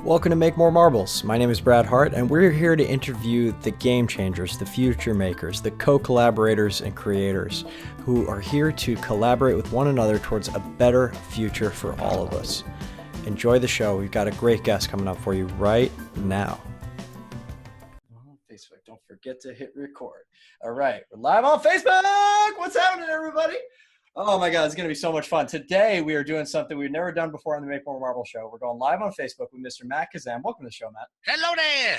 Welcome to Make More Marbles. My name is Brad Hart, and we're here to interview the game changers, the future makers, the co-collaborators and creators who are here to collaborate with one another towards a better future for all of us. Enjoy the show. We've got a great guest coming up for you right now. On Facebook, don't forget to hit record. All right, we're live on Facebook. What's happening, everybody? Oh my God, it's going to be so much fun. Today, we are doing something we've never done before on the Make More Marble Show. We're going live on Facebook with Mr. Matt Kazam. Welcome to the show, Matt. Hello there.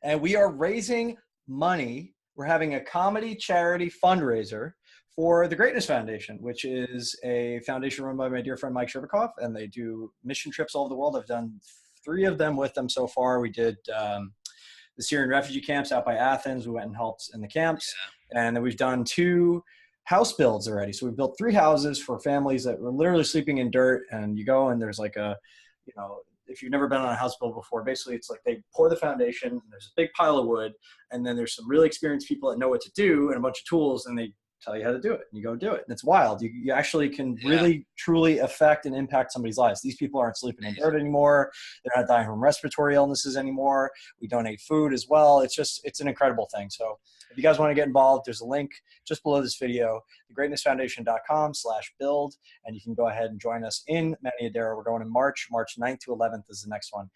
And we are raising money. We're having a comedy charity fundraiser for the Greatness Foundation, which is a foundation run by my dear friend Mike Sherbakoff, and they do mission trips all over the world. I've done 3 of them with them so far. We did the Syrian refugee camps out by Athens. We went and helped in the camps. Yeah. And then we've done 2 house builds already. So we've built 3 houses for families that were literally sleeping in dirt, and you go and there's like a, you know, if you've never been on a house build before, basically it's like they pour the foundation, and there's a big pile of wood, and then there's some really experienced people that know what to do and a bunch of tools, and they tell you how to do it, and you go do it. And it's wild. You actually can really, truly affect and impact somebody's lives. These people aren't sleeping in dirt anymore. They're not dying from respiratory illnesses anymore. We donate food as well. It's an incredible thing. So if you guys want to get involved, there's a link just below this video, thegreatnessfoundation.com/build, and you can go ahead and join us in Maniadero. We're going in March 9th to 11th is the next one.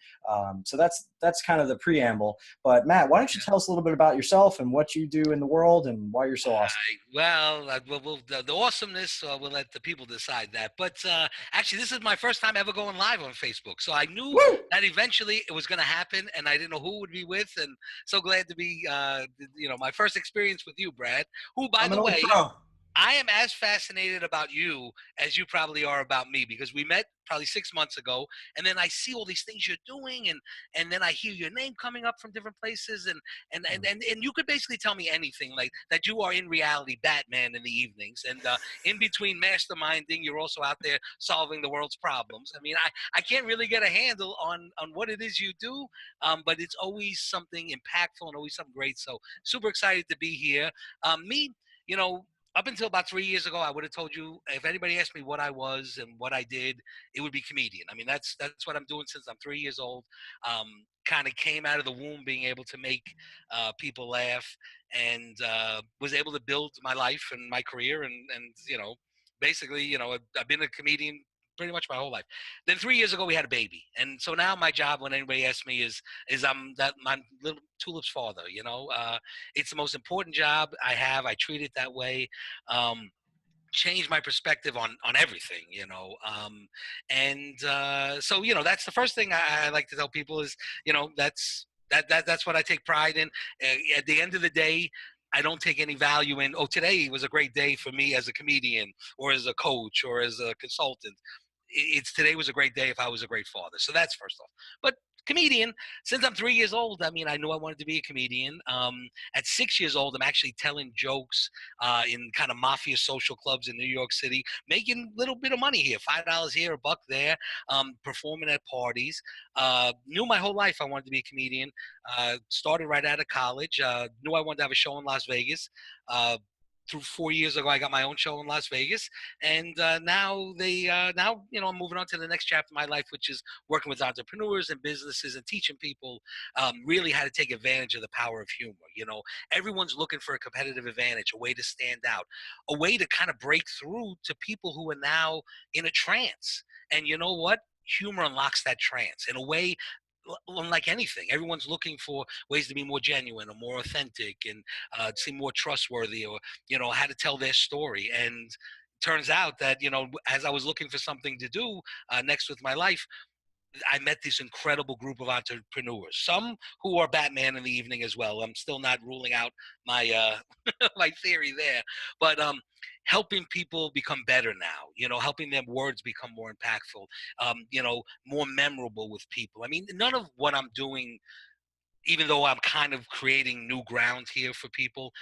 So that's kind of the preamble. But Matt, why don't you tell us a little bit about yourself and what you do in the world and why you're so awesome? The awesomeness, we'll let the people decide that. But actually, this is my first time ever going live on Facebook. So I knew that eventually it was going to happen, and I didn't know who it would be with. And so glad to be, my first experience with you, Brad, who, by the way, I am as fascinated about you as you probably are about me, because we met probably 6 months ago, and then I see all these things you're doing, and then I hear your name coming up from different places, and you could basically tell me anything, like that you are in reality Batman in the evenings, and in between masterminding, you're also out there solving the world's problems. I mean, I can't really get a handle on what it is you do, but it's always something impactful and always something great. So super excited to be here. Up until about 3 years ago, I would have told you, if anybody asked me what I was and what I did, it would be comedian. I mean, that's what I'm doing since I'm 3 years old. Kind of came out of the womb being able to make people laugh, and was able to build my life and my career, and basically, I've been a comedian pretty much my whole life. Then 3 years ago, we had a baby, and so now my job, when anybody asks me, is my little Tulip's father. It's the most important job I have. I treat it that way. Change my perspective on everything. So that's the first thing I like to tell people is, that's what I take pride in. At the end of the day, I don't take any value in, today was a great day for me as a comedian or as a coach or as a consultant. Today was a great day if I was a great father. So that's first off. But comedian, since I'm 3 years old, I mean, I knew I wanted to be a comedian. At 6 years old, I'm actually telling jokes in kind of mafia social clubs in New York City, making a little bit of money here, $5 here, $1 there, performing at parties. Knew my whole life I wanted to be a comedian. Started right out of college. Knew I wanted to have a show in Las Vegas. Through 4 years ago, I got my own show in Las Vegas, and now I'm moving on to the next chapter of my life, which is working with entrepreneurs and businesses and teaching people really how to take advantage of the power of humor. Everyone's looking for a competitive advantage, a way to stand out, a way to kind of break through to people who are now in a trance. And you know what? Humor unlocks that trance in a way unlike anything. Everyone's looking for ways to be more genuine or more authentic, and seem more trustworthy, or how to tell their story. And turns out that as I was looking for something to do next with my life, I met this incredible group of entrepreneurs, some who are Batman in the evening as well. I'm still not ruling out my my theory there, but helping people become better now, helping them words become more impactful, more memorable with people. I mean, none of what I'm doing, even though I'm kind of creating new ground here for people,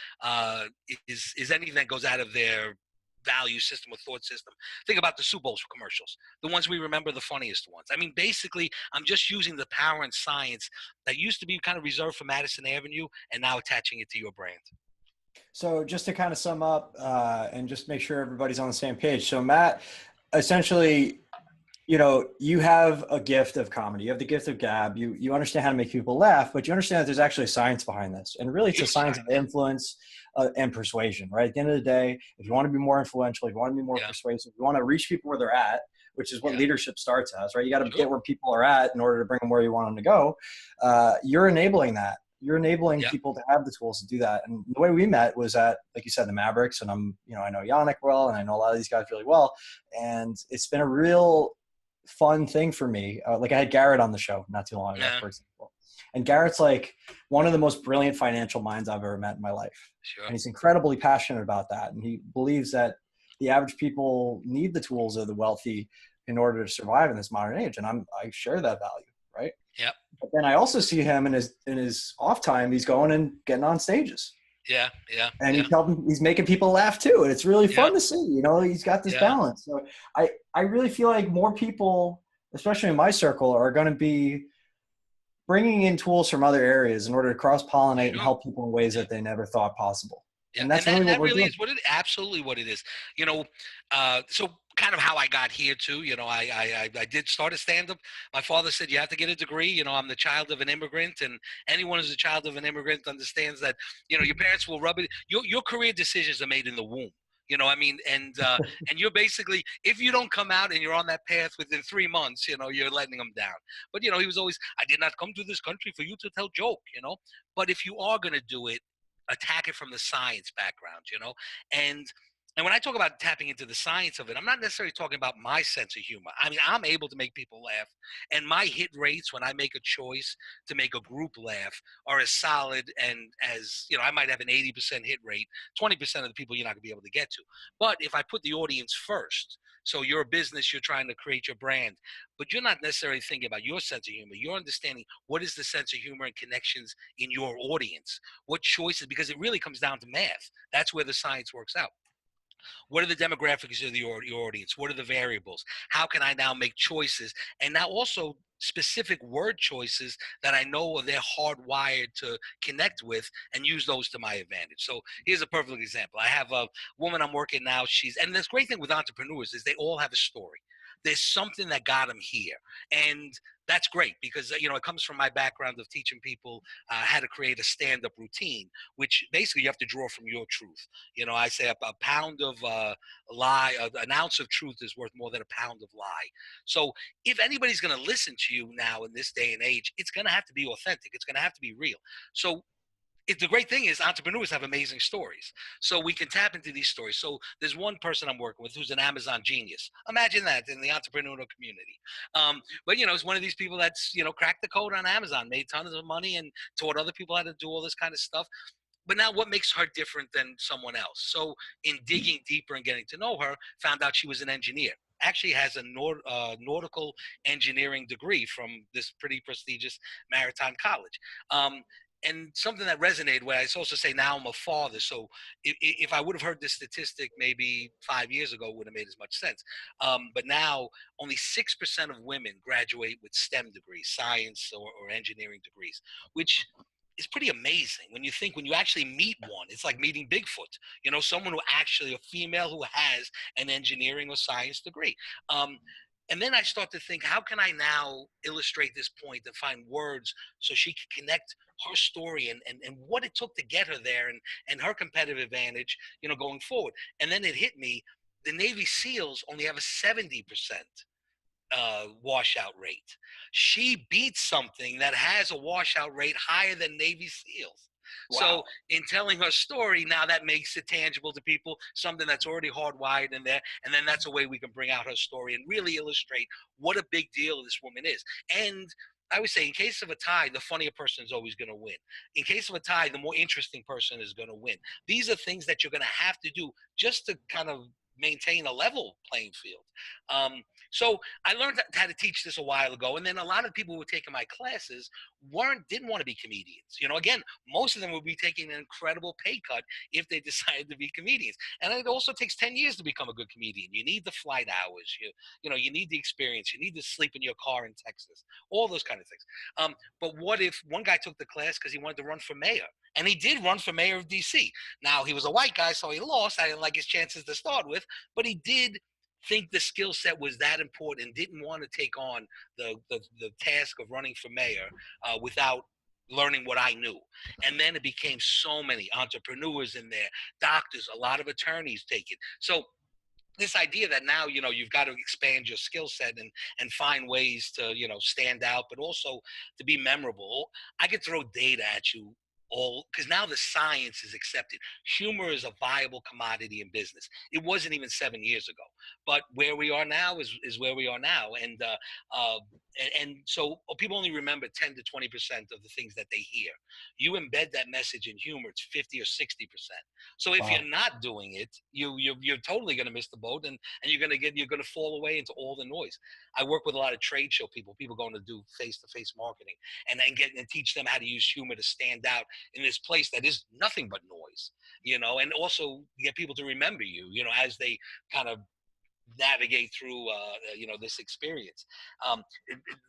is anything that goes out of their value system or thought system. Think about the Super Bowl commercials, the ones we remember, the funniest ones. I mean, basically, I'm just using the power and science that used to be kind of reserved for Madison Avenue, and now attaching it to your brand. So just to kind of sum up and just make sure everybody's on the same page. So Matt, essentially, you know, you have a gift of comedy. You have the gift of gab. You understand how to make people laugh, but you understand that there's actually a science behind this. And really, it's a Huge science of science. influence and persuasion, right? At the end of the day, if you want to be more influential, if you want to be more Yeah. persuasive, you want to reach people where they're at, which is what Yeah. leadership starts as, right? You got to Sure. get where people are at in order to bring them where you want them to go. You're enabling that. You're enabling Yeah. people to have the tools to do that. And the way we met was at, like you said, the Mavericks. And I know Yannick well, and I know a lot of these guys really well. And it's been a real fun thing for me. Like I had Garrett on the show not too long ago, Yeah. for example. And Garrett's like one of the most brilliant financial minds I've ever met in my life. Sure. And he's incredibly passionate about that. And he believes that the average people need the tools of the wealthy in order to survive in this modern age. And I share that value, right? Yep. But then I also see him in his off time, he's going and getting on stages. Yeah. Yeah. And Yeah. he's making people laugh too. And it's really Yeah. fun to see, you know, he's got this Yeah. balance. So I really feel like more people, especially in my circle, are going to be bringing in tools from other areas in order to cross pollinate and Sure. help people in ways Yeah. that they never thought possible. Yeah, And and that's that really what that we're really doing. is what it absolutely what it is. You know, so kind of how I got here too. You know, I did start a stand up. My father said you have to get a degree. You know, I'm the child of an immigrant, and anyone who's a child of an immigrant understands that your parents will rub it. Your career decisions are made in the womb. You know, I mean, and you're basically, if you don't come out and you're on that path within 3 months, you're letting them down. But he was always, I did not come to this country for you to tell joke. But if you are going to do it, attack it from the science background, and and when I talk about tapping into the science of it, I'm not necessarily talking about my sense of humor. I mean, I'm able to make people laugh, and my hit rates when I make a choice to make a group laugh are as solid and as I might have an 80% hit rate. 20% of the people you're not gonna be able to get to. But if I put the audience first, so you're a business, you're trying to create your brand, but you're not necessarily thinking about your sense of humor. You're understanding what is the sense of humor and connections in your audience, what choices, because it really comes down to math. That's where the science works out. What are the demographics of your audience? What are the variables? How can I now make choices? And now also specific word choices that I know they're hardwired to connect with and use those to my advantage. So here's a perfect example. I have a woman I'm working now. And this great thing with entrepreneurs is they all have a story. There's something that got them here. And that's great because it comes from my background of teaching people how to create a stand-up routine, which basically you have to draw from your truth. I say a pound of lie, an ounce of truth is worth more than a pound of lie. So if anybody's going to listen to you now in this day and age, it's going to have to be authentic. It's going to have to be real. So the great thing is entrepreneurs have amazing stories. So we can tap into these stories. So there's one person I'm working with who's an Amazon genius. Imagine that in the entrepreneurial community. But it's one of these people that's, cracked the code on Amazon, made tons of money and taught other people how to do all this kind of stuff. But now what makes her different than someone else? So in digging deeper and getting to know her, found out she was an engineer. Actually has a nautical engineering degree from this pretty prestigious maritime college. And something that resonated where I also say now I'm a father. So if I would have heard this statistic maybe 5 years ago, it would have made as much sense. But now only 6% of women graduate with STEM degrees, science or engineering degrees, which is pretty amazing when you actually meet one. It's like meeting Bigfoot, someone who actually, a female who has an engineering or science degree. Um, and then I start to think, how can I now illustrate this point and find words so she can connect her story and what it took to get her there and her competitive advantage, going forward. And then it hit me, the Navy SEALs only have a 70% washout rate. She beats something that has a washout rate higher than Navy SEALs. So Wow. in telling her story, now that makes it tangible to people, something that's already hardwired in there. And then that's a way we can bring out her story and really illustrate what a big deal this woman is. And I would say in case of a tie, the funnier person is always going to win. In case of a tie, the more interesting person is going to win. These are things that you're going to have to do just to kind of maintain a level playing field. So I learned how to teach this a while ago, and then a lot of people who were taking my classes didn't want to be comedians. Again, most of them would be taking an incredible pay cut if they decided to be comedians. And it also takes 10 years to become a good comedian. You need the flight hours, you need the experience, you need to sleep in your car in Texas, all those kind of things. But what if one guy took the class because he wanted to run for mayor? And he did run for mayor of DC. Now he was a white guy, so he lost. I didn't like his chances to start with, but he did think the skill set was that important and didn't want to take on the task of running for mayor without learning what I knew. And then it became so many entrepreneurs in there, doctors, a lot of attorneys take it. So this idea that now, you've got to expand your skill set and find ways to, stand out, but also to be memorable. I could throw data at you all, because now the science is accepted. Humor is a viable commodity in business. It wasn't even 7 years ago, but where we are now is where we are now. And so people only remember 10 to 20% of the things that they hear. You embed that message in humor, it's 50 or 60%. So if Wow. you're not doing it, you're totally going to miss the boat, and you're going to fall away into all the noise. I work with a lot of trade show people going to do face-to-face marketing, and teach them how to use humor to stand out in this place that is nothing but noise, and also get people to remember you, as they kind of navigate through this experience.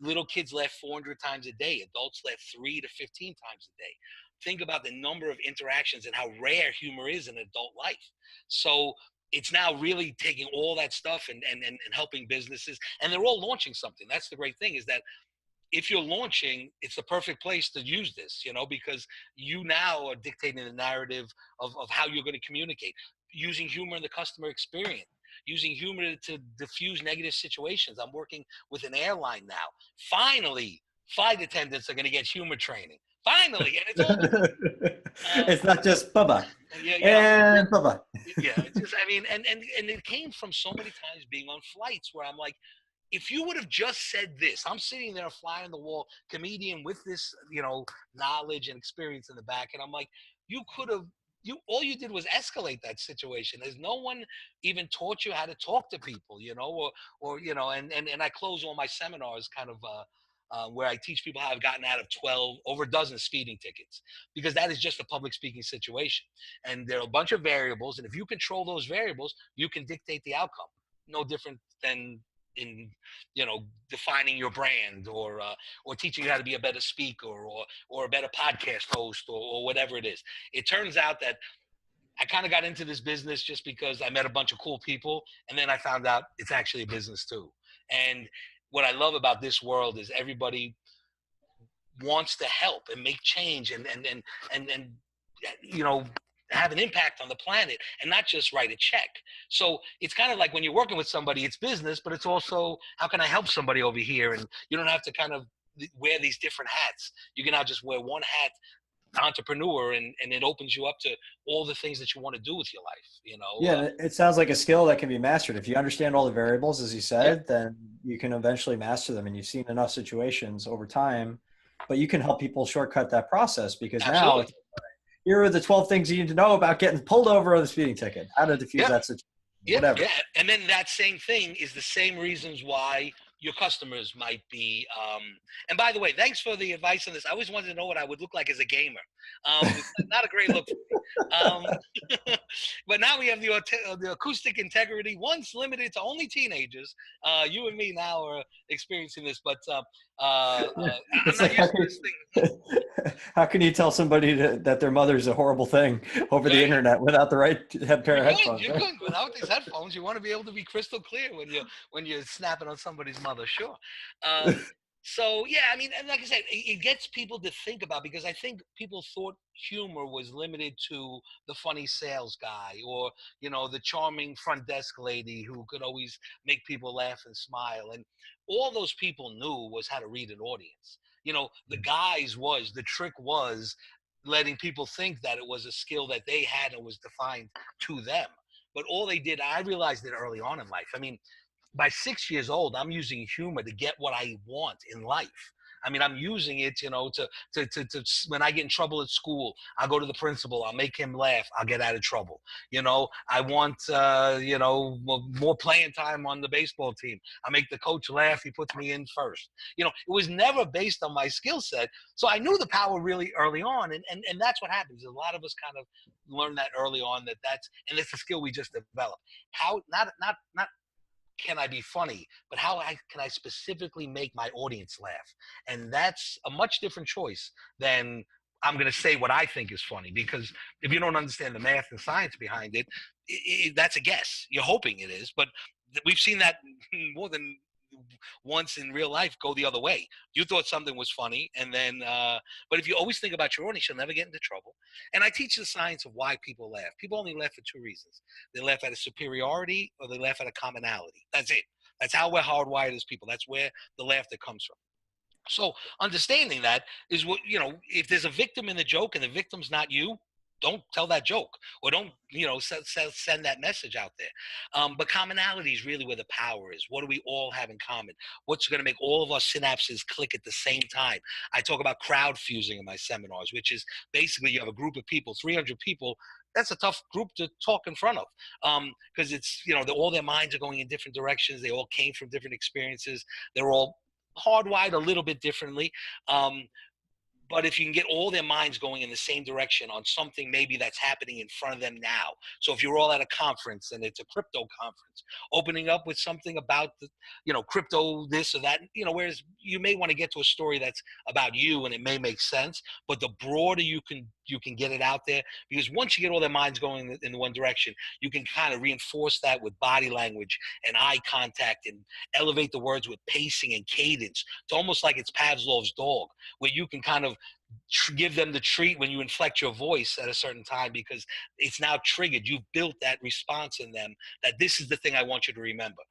Little kids laugh 400 times a day, adults laugh 3 to 15 times a day. Think about the number of interactions and how rare humor is in adult life. So it's now really taking all that stuff and helping businesses, and they're all launching something. That's the great thing, is that if you're launching, it's the perfect place to use this, because you now are dictating the narrative of how you're going to communicate, using humor in the customer experience, using humor to diffuse negative situations. I'm working with an airline now. Finally, flight attendants are going to get humor training. Finally, and it's all because, It's not just bye-bye yeah, and bye-bye. yeah. It's just, I mean, and it came from so many times being on flights where I'm like, if you would have just said this, I'm sitting there, a fly on the wall comedian with this, knowledge and experience in the back, and I'm like, you could have. All you did was escalate that situation. There's no one even taught you how to talk to people, and I close all my seminars kind of where I teach people how I've gotten out of 12 over a dozen speeding tickets, because that is just a public speaking situation, and there are a bunch of variables, and if you control those variables, you can dictate the outcome. No different than in defining your brand, or teaching you how to be a better speaker, or a better podcast host, or whatever it is. It turns out that I kind of got into this business just because I met a bunch of cool people, and then I found out it's actually a business too. And what I love about this world is everybody wants to help and make change, and have an impact on the planet, and not just write a check. So it's kind of like when you're working with somebody, it's business, but it's also, how can I help somebody over here? And you don't have to kind of wear these different hats. You can now just wear one hat, entrepreneur, and it opens you up to all the things that you want to do with your life. Yeah, it sounds like a skill that can be mastered. If you understand all the variables, as you Yeah, said, then you can eventually master them. And you've seen enough situations over time, but you can help people shortcut that process, because now absolutely. it's, here are the 12 things you need to know about getting pulled over on the speeding ticket, how to diffuse Yeah. that situation, Yeah, whatever. yeah, and then that same thing is the same reasons why your customers might be. And by the way, thanks for the advice on this. I always wanted to know what I would look like as a gamer. It's not a great look for me. But now we have the acoustic integrity, once limited to only teenagers. You and me now are experiencing this, but Yeah. I'm It's not like, used to this thing. how can you tell somebody that their mother's a horrible thing over the Right? internet without the right pair You of could, headphones, you right? could. Without these headphones, you want to be able to be crystal clear when you're snapping on somebody's mother. Sure. So yeah, I mean, and like I said, it gets people to think about, because I think people thought humor was limited to the funny sales guy, or the charming front desk lady who could always make people laugh and smile, and all those people knew was how to read an audience. The trick was letting people think that it was a skill that they had and was defined to them. But all they did, I realized it early on in life. I mean, by 6 years old, I'm using humor to get what I want in life. I mean, I'm using it, to when I get in trouble at school, I'll go to the principal, I'll make him laugh, I'll get out of trouble. I want, more playing time on the baseball team. I make the coach laugh, he puts me in first. It was never based on my skill set. So I knew the power really early on. And that's what happens. A lot of us kind of learn that early on, and it's a skill we just develop. How, not can I be funny, but can I specifically make my audience laugh? And that's a much different choice than, I'm going to say what I think is funny, because if you don't understand the math and science behind it, that's a guess. You're hoping it is, but we've seen that more than once in real life go the other way. You thought something was funny, and then, but if you always think about your audience, you'll never get into trouble. And I teach the science of why people laugh. People only laugh for two reasons: they laugh at a superiority, or they laugh at a commonality. That's it. That's how we're hardwired as people. That's where the laughter comes from. So understanding that is what, if there's a victim in the joke and the victim's not you, don't tell that joke, or don't, send that message out there. But commonality is really where the power is. What do we all have in common? What's going to make all of our synapses click at the same time? I talk about crowd fusing in my seminars, which is basically you have a group of people, 300 people. That's a tough group to talk in front of, because it's, all their minds are going in different directions. They all came from different experiences. They're all hardwired a little bit differently. But if you can get all their minds going in the same direction on something maybe that's happening in front of them now. So if you're all at a conference and it's a crypto conference, opening up with something about the, crypto, this or that, whereas you may want to get to a story that's about you and it may make sense, but the broader you can get it out there, because once you get all their minds going in one direction, you can kind of reinforce that with body language and eye contact and elevate the words with pacing and cadence. It's almost like it's Pavlov's dog, where you can kind of give them the treat when you inflect your voice at a certain time, because it's now triggered. You've built that response in them that this is the thing I want you to remember.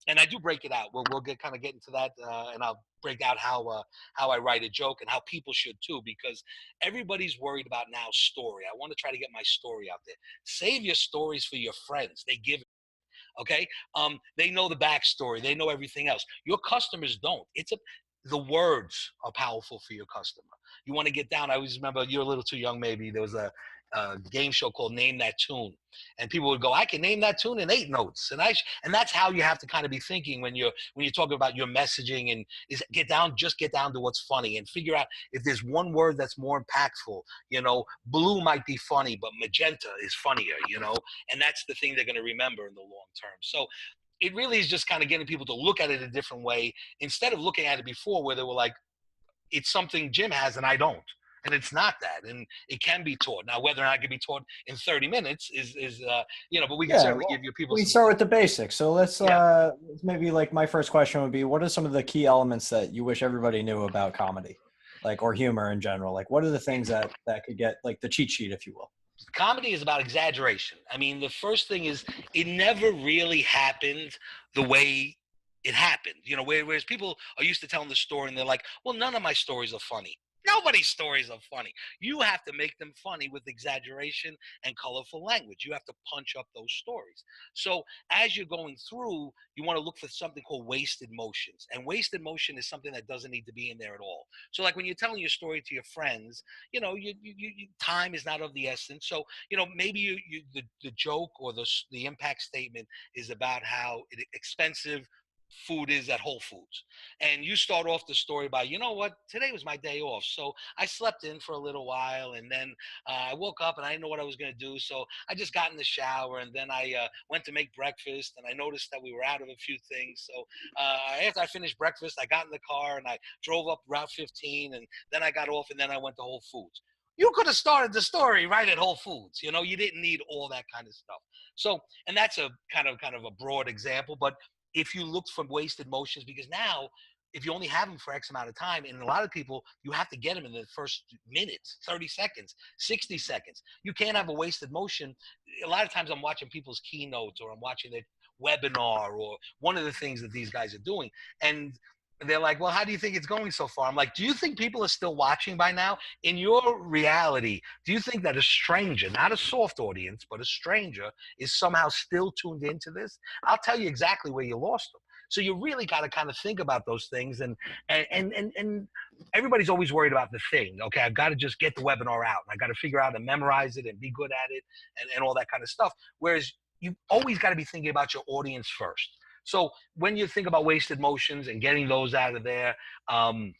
And I do break it out. We'll get into that, and I'll break out how I write a joke and how people should too, because everybody's worried about now story. I want to try to get my story out there. Save your stories for your friends. They give. Okay, they know the backstory. They know everything else. Your customers don't. The words are powerful for your customer. You want to get down. I always remember, you're a little too young, maybe. There was a game show called Name That Tune, and people would go, "I can name that tune in 8 notes," and that's how you have to kind of be thinking when you're talking about your messaging, and just get down to what's funny, and figure out if there's one word that's more impactful. Blue might be funny, but magenta is funnier. And that's the thing they're going to remember in the long term. So it really is just kind of getting people to look at it a different way, instead of looking at it before where they were like, it's something Jim has and I don't. And it's not that. And it can be taught. Now, whether or not it can be taught in 30 minutes is but we can Yeah, certainly well, give you people we some. start with the basics. So Yeah. maybe like my first question would be, what are some of the key elements that you wish everybody knew about comedy, like, or humor in general? Like, what are the things that could get, like, the cheat sheet, if you will? Comedy is about exaggeration. I mean, the first thing is, it never really happened the way it happened. Whereas people are used to telling the story and they're like, well, none of my stories are funny. Nobody's stories are funny. You have to make them funny with exaggeration and colorful language. You have to punch up those stories. So as you're going through, you want to look for something called wasted motions. And wasted motion is something that doesn't need to be in there at all. So like when you're telling your story to your friends, time is not of the essence. So, maybe the joke or the impact statement is about how expensive food is at Whole Foods. And you start off the story by, you know what, today was my day off. So I slept in for a little while, and then I woke up and I didn't know what I was going to do. So I just got in the shower, and then I went to make breakfast, and I noticed that we were out of a few things. So after I finished breakfast, I got in the car and I drove up Route 15, and then I got off, and then I went to Whole Foods. You could have started the story right at Whole Foods. You didn't need all that kind of stuff. So, and that's a kind of a broad example, but if you look for wasted motions, because now if you only have them for X amount of time, and a lot of people, you have to get them in the first minutes, 30 seconds, 60 seconds. You can't have a wasted motion. A lot of times I'm watching people's keynotes, or I'm watching their webinar, or one of the things that these guys are doing. And they're like, well, how do you think it's going so far? I'm like, do you think people are still watching by now? In your reality, do you think that a stranger, not a soft audience, but a stranger, is somehow still tuned into this? I'll tell you exactly where you lost them. So you really got to kind of think about those things, and everybody's always worried about the thing. Okay, I've got to just get the webinar out, and I got to figure out and memorize it and be good at it, and all that kind of stuff. Whereas you always got to be thinking about your audience first. So when you think about wasted motions and getting those out of there, and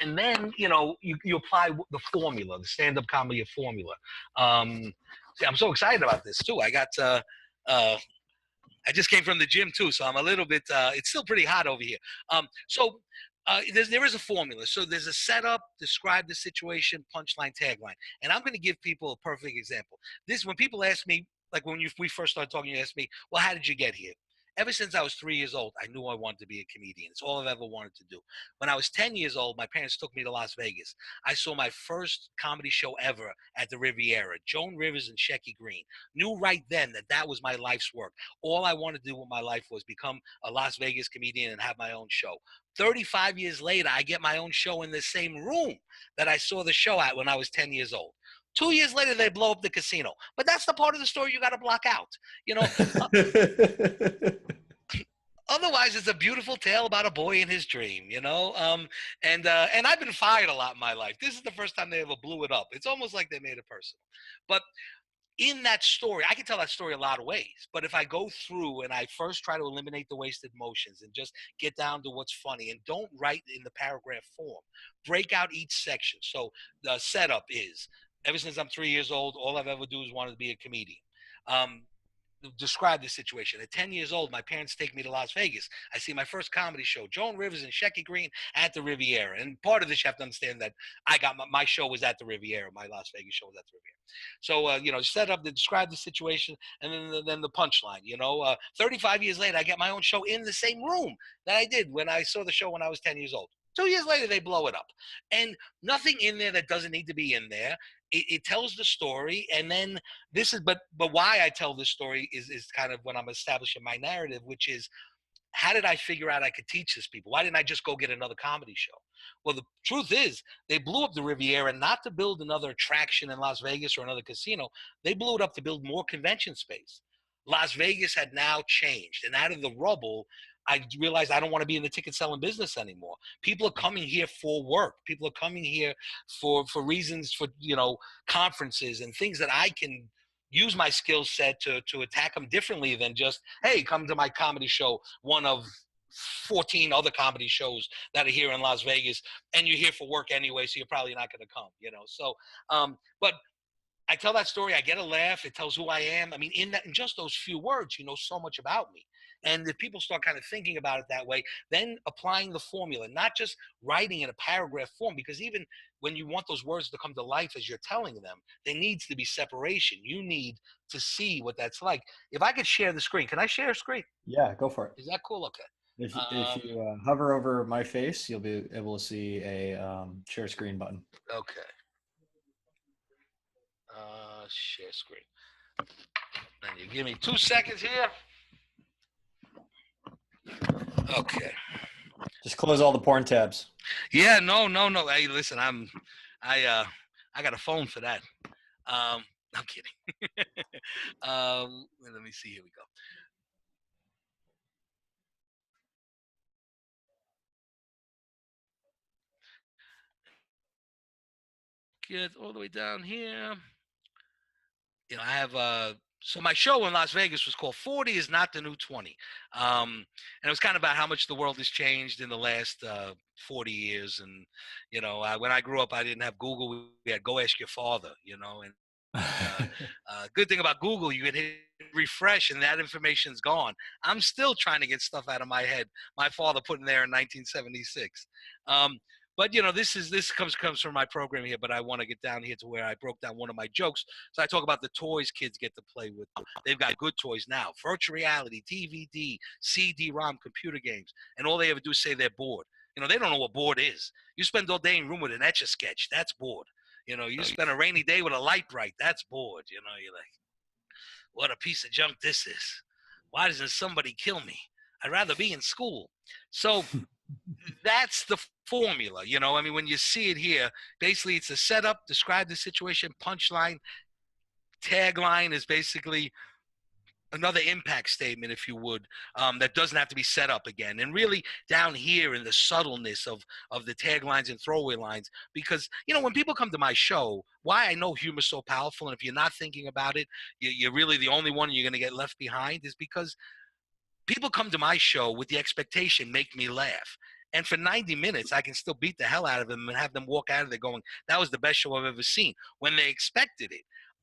then you apply the formula, the stand-up comedy formula. See, I'm so excited about this too. I just came from the gym too, so I'm a little bit. It's still pretty hot over here. There is a formula. So there's a setup, describe the situation, punchline, tagline, and I'm going to give people a perfect example. When people ask me, like when we first started talking, you asked me, well, how did you get here? ever since I was 3 years old, I knew I wanted to be a comedian. It's all I've ever wanted to do. When I was 10 years old, my parents took me to Las Vegas. I saw my first comedy show ever at the Riviera. Joan Rivers and Shecky Green. Knew right then that that was my life's work. All I wanted to do with my life was become a Las Vegas comedian and have my own show. 35 years later, I get my own show in the same room that I saw the show at when I was 10 years old. 2 years later, they blow up the casino. But that's the part of the story you got to block out. You know, otherwise, it's a beautiful tale about a boy and his dream, you know? And I've been fired a lot in my life. This is the first time they ever blew it up. It's almost like they made it personal. But in that story, I can tell that story a lot of ways. But if I go through and I first try to eliminate the wasted motions and just get down to what's funny and don't write in the paragraph form, break out each section. So the setup is, ever since I'm 3 years old, all I've ever do is wanted to be a comedian. Describe the situation. At 10 years old, my parents take me to Las Vegas. I see my first comedy show, Joan Rivers and Shecky Green at the Riviera. And part of this, you have to understand that I got my show was at the Riviera. My Las Vegas show was at the Riviera. So, set up to describe the situation and then the punchline. 35 years later, I get my own show in the same room that I did when I saw the show when I was 10 years old. 2 years later, they blow it up. And nothing in there that doesn't need to be in there. It tells the story, and then this is, but why I tell this story is kind of when I'm establishing my narrative, which is, how did I figure out I could teach this people? Why didn't I just go get another comedy show? Well, the truth is, they blew up the Riviera not to build another attraction in Las Vegas or another casino. They blew it up to build more convention space. Las Vegas had now changed, and out of the rubble, I realized I don't want to be in the ticket selling business anymore. People are coming here for work. People are coming here for reasons, for conferences and things that I can use my skill set to attack them differently than just, hey, come to my comedy show, one of 14 other comedy shows that are here in Las Vegas, and you're here for work anyway, so you're probably not going to come. So but I tell that story, I get a laugh, it tells who I am. I mean, in just those few words, you know so much about me. And if people start kind of thinking about it that way, then applying the formula, not just writing in a paragraph form, because even when you want those words to come to life as you're telling them, there needs to be separation. You need to see what that's like. If I could share the screen, can I share a screen? Yeah, go for it. Is that cool? Okay. If you hover over my face, you'll be able to see a share screen button. Okay. Share screen. And you give me 2 seconds here. Okay. Just close all the porn tabs. Yeah, no. Hey, listen, I got a phone for that. I'm kidding. Let me see. Here we go. Get all the way down here. I have so my show in Las Vegas was called 40 is Not the New 20. And it was kind of about how much the world has changed in the last 40 years. And, when I grew up, I didn't have Google. We had Go Ask Your Father, and good thing about Google, you can hit refresh and that information's gone. I'm still trying to get stuff out of my head my father put in there in 1976. But this comes from my program here, but I want to get down here to where I broke down one of my jokes. So I talk about the toys kids get to play with. They've got good toys now: virtual reality, DVD, CD-ROM, computer games, and all they ever do is say they're bored. They don't know what bored is. You spend all day in a room with an Etch-a-Sketch, that's bored. You spend a rainy day with a light bright, that's bored. You're like, what a piece of junk this is. Why doesn't somebody kill me? I'd rather be in school. So that's the formula, when you see it here, basically it's a setup, describe the situation, punchline, tagline is basically another impact statement, if you would, that doesn't have to be set up again. And really down here in the subtleness of the taglines and throwaway lines, because, when people come to my show, why I know humor is so powerful, and if you're not thinking about it, you're really the only one you're going to get left behind, is because people come to my show with the expectation, make me laugh. And for 90 minutes, I can still beat the hell out of them and have them walk out of there going, that was the best show I've ever seen, when they expected it.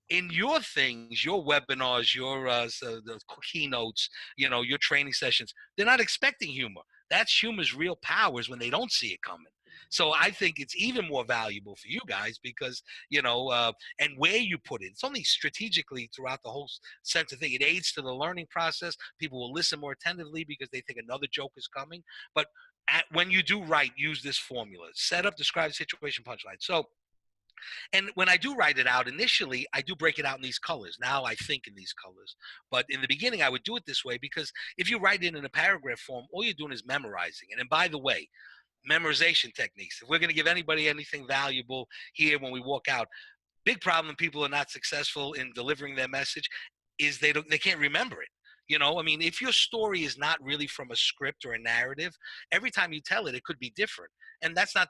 In your things, your webinars, your the keynotes, your training sessions, they're not expecting humor. That's humor's real powers when they don't see it coming. So I think it's even more valuable for you guys because, and where you put it, it's only strategically throughout the whole sense of thing. It aids to the learning process. People will listen more attentively because they think another joke is coming. But when you do write, use this formula: set up, describe, situation, punchline. So, and when I do write it out initially, I do break it out in these colors. Now I think in these colors. But in the beginning, I would do it this way because if you write it in a paragraph form, all you're doing is memorizing it. And by the way, memorization techniques, if we're going to give anybody anything valuable here when we walk out, big problem people are not successful in delivering their message is they can't remember it. I mean, if your story is not really from a script or a narrative, every time you tell it, it could be different. And that's not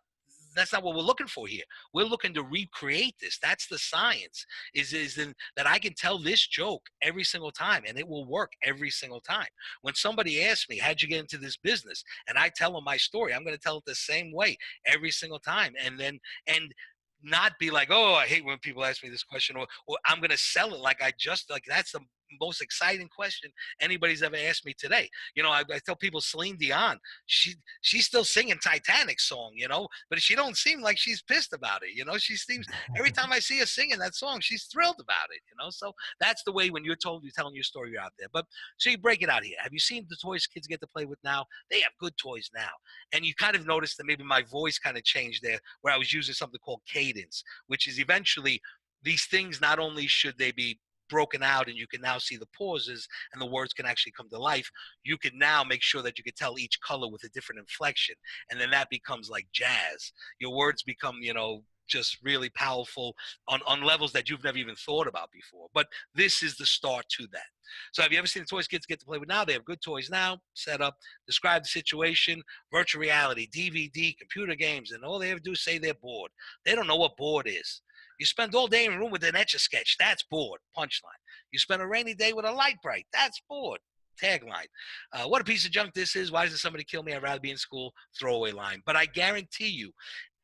what we're looking for here. We're looking to recreate this. That's the science, is in that I can tell this joke every single time and it will work every single time. When somebody asks me, how'd you get into this business? And I tell them my story, I'm going to tell it the same way every single time. And not be like, oh, I hate when people ask me this question, or I'm going to sell it like that's the most exciting question anybody's ever asked me today. I tell people Celine Dion, she's still singing Titanic song, but she don't seem like she's pissed about it. She seems, every time I see her singing that song, she's thrilled about it. So that's the way when you're telling your story, you're out there. But so you break it out here. Have you seen the toys kids get to play with now? They have good toys now. And you kind of noticed that maybe my voice kind of changed there, where I was using something called cadence, which is eventually these things, not only should they be broken out and you can now see the pauses and the words can actually come to life, you can now make sure that you can tell each color with a different inflection. And then that becomes like jazz. Your words become, just really powerful on levels that you've never even thought about before. But this is the start to that. So have you ever seen the toys kids get to play with now? They have good toys now, set up, describe the situation, virtual reality, DVD, computer games, and all they ever do is say they're bored. They don't know what bored is. You spend all day in a room with an Etch-a-Sketch. That's bored. Punchline. You spend a rainy day with a light bright. That's bored. Tagline. What a piece of junk this is. Why doesn't somebody kill me? I'd rather be in school. Throwaway line. But I guarantee you,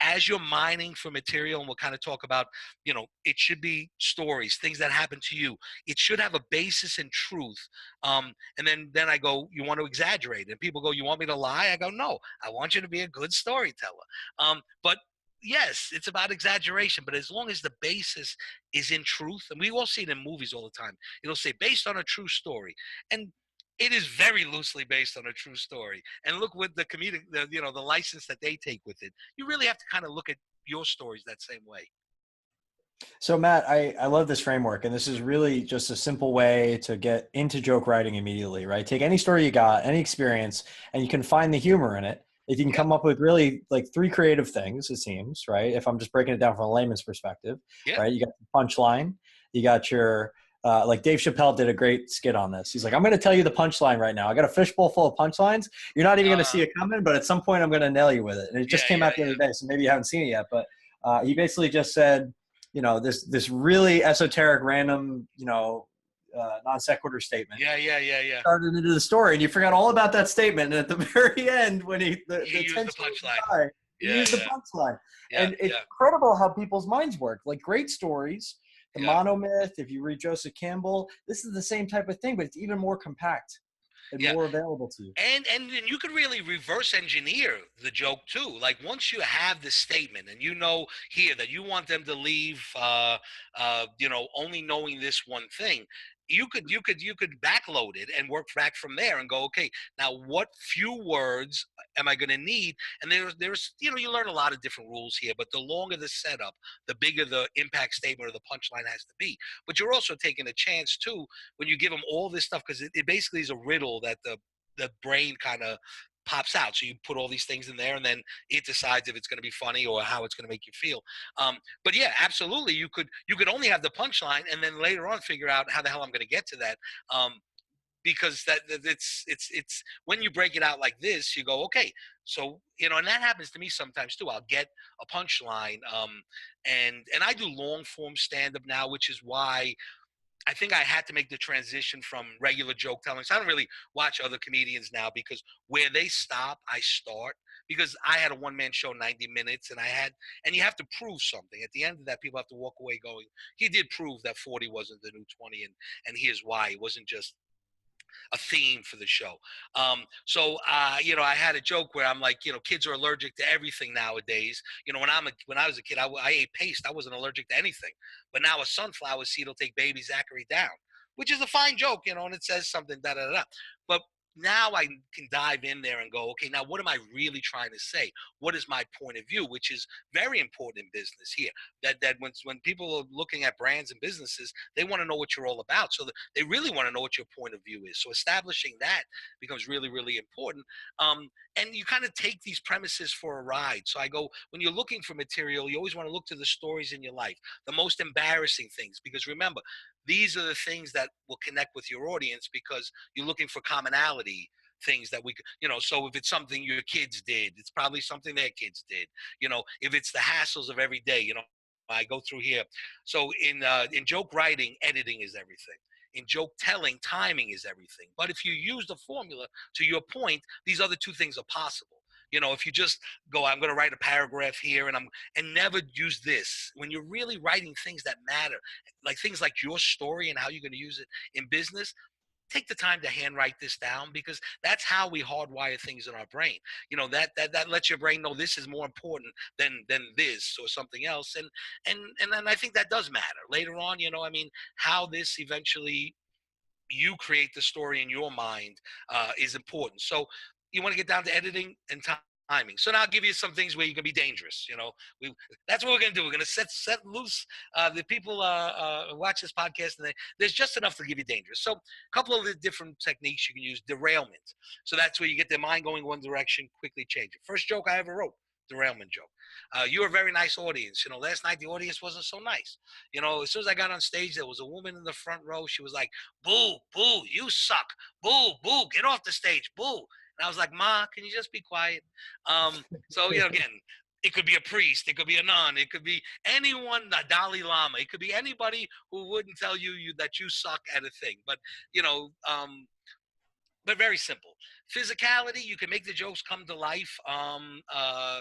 as you're mining for material, and we'll kind of talk about, it should be stories, things that happen to you. It should have a basis in truth. And then I go, you want to exaggerate. And people go, you want me to lie? I go, no, I want you to be a good storyteller. But yes, it's about exaggeration, but as long as the basis is in truth, and we all see it in movies all the time, it'll say based on a true story. And it is very loosely based on a true story. And look with the comedic, the license that they take with it. You really have to kind of look at your stories that same way. So Matt, I love this framework, and this is really just a simple way to get into joke writing immediately, right? Take any story you got, any experience, and you can find the humor in it. If you can Yeah. come up with really like three creative things, it seems, right? If I'm just breaking it down from a layman's perspective, Yeah. right? You got the punchline, you got your like Dave Chappelle did a great skit on this. He's like, I'm going to tell you the punchline right now. I got a fishbowl full of punchlines. You're not even going to see it coming, but at some point I'm going to nail you with it. And it just came out the other day, so maybe you haven't seen it yet. But he basically just said, this really esoteric, random, non sequitur statement. Yeah. Started into the story, and you forgot all about that statement. And at the very end, when He the used the tension was punchline. high, he Yeah, used the yeah, punchline. yeah, And it's yeah, incredible how people's minds work. Like great stories, the yeah, monomyth. If you read Joseph Campbell, this is the same type of thing, but it's even more compact and yeah. more available to you. And you could really reverse engineer the joke too. Like once you have this statement and you know here that you want them to leave, only knowing this one thing, you could backload it and work back from there and go, okay, now what few words am I going to need? And there's you learn a lot of different rules here, but the longer the setup, the bigger the impact statement or the punchline has to be. But you're also taking a chance too when you give them all this stuff, because it basically is a riddle that the brain kind of pops out. So you put all these things in there, and then it decides if it's going to be funny or how it's going to make you feel. But yeah, absolutely, you could only have the punchline, and then later on figure out how the hell I'm going to get to that. Because it's when you break it out like this, you go, okay, so and that happens to me sometimes too. I'll get a punchline, and I do long form stand up now, which is why I think I had to make the transition from regular joke telling. So I don't really watch other comedians now, because where they stop, I start. Because I had a one man show, 90 minutes, and you have to prove something. At the end of that, people have to walk away going, he did prove that 40 wasn't the new 20, and here's why. It wasn't just a theme for the show. You know, I had a joke where I'm like, you know, kids are allergic to everything nowadays. You know, when I was a kid, I ate paste. I wasn't allergic to anything. But now a sunflower seed will take baby Zachary down, which is a fine joke, you know, and it says something, da da da. But now I can dive in there and go, okay, now what am I really trying to say? What is my point of view? Which is very important in business here. That when people are looking at brands and businesses, they want to know what you're all about. So they really want to know what your point of view is. So establishing that becomes really, really important. And you kind of take these premises for a ride. So I go, when you're looking for material, you always want to look to the stories in your life, the most embarrassing things, because remember, these are the things that will connect with your audience because you're looking for commonality things that we could, you know, so if it's something your kids did, it's probably something their kids did, you know, if it's the hassles of every day, you know, I go through here. So in joke writing, editing is everything. In joke telling, timing is everything. But if you use the formula to your point, these other two things are possible. You know, if you just go, I'm going to write a paragraph here and never use this. When you're really writing things that matter, like things like your story and how you're going to use it in business, take the time to handwrite this down because that's how we hardwire things in our brain. You know, that lets your brain know this is more important than this or something else. And then I think that does matter later on, you know, I mean, how this eventually you create the story in your mind is important. So you want to get down to editing and timing. So now I'll give you some things where you can be dangerous. You know, that's what we're going to do. We're going to set loose the people watch this podcast, and there's just enough to give you dangerous. So a couple of the different techniques you can use. Derailment. So that's where you get their mind going one direction, quickly change it. First joke I ever wrote. Derailment joke. You're a very nice audience. You know, last night the audience wasn't so nice. You know, as soon as I got on stage, there was a woman in the front row. She was like, "Boo, boo, you suck. Boo, boo, get off the stage. Boo." And I was like, "Ma, can you just be quiet?" So, you know, again, it could be a priest, it could be a nun, it could be anyone, the Dalai Lama, it could be anybody who wouldn't tell you that you suck at a thing. But, you know, but very simple. Physicality, you can make the jokes come to life.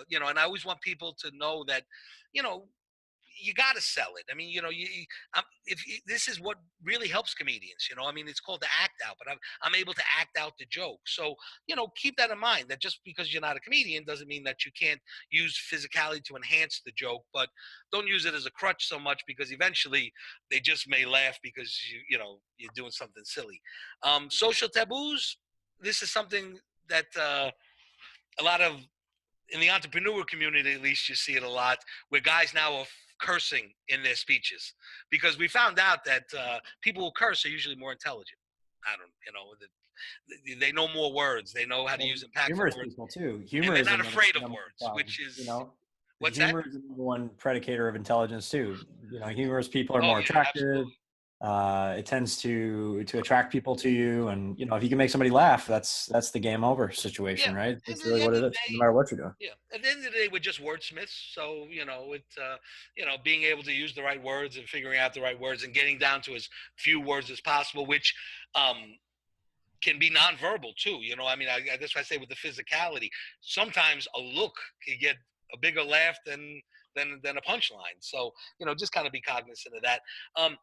You know, and I always want people to know that, you know, you got to sell it. I mean, you know, this is what really helps comedians. You know, I mean, it's called the act out, but I'm able to act out the joke. So, you know, keep that in mind. That just because you're not a comedian doesn't mean that you can't use physicality to enhance the joke. But don't use it as a crutch so much because eventually they just may laugh because you know you're doing something silly. Social taboos. This is something that a lot of in the entrepreneur community, at least you see it a lot, where guys now are cursing in their speeches because we found out that people who curse are usually more intelligent. I don't, you know, they know more words. They know how to use impactful Humorous words, people too. and Humor they're is not another afraid of number words, one. which You is know, what's that? humor is the number one predicator of intelligence too. You know, humorous people are Oh more yeah, attractive. absolutely. It tends to attract people to you, and you know, if you can make somebody laugh, that's the game over situation, Yeah, right? and That's at really the what end it of the is, no day, matter what you're doing. yeah, at the end of the day, we're just wordsmiths. So you know, you know, being able to use the right words and figuring out the right words and getting down to as few words as possible, which um, can be nonverbal too. You know, I mean, that's why I say with the physicality, sometimes a look can get a bigger laugh than a punchline. So you know, just kind of be cognizant of that. Um,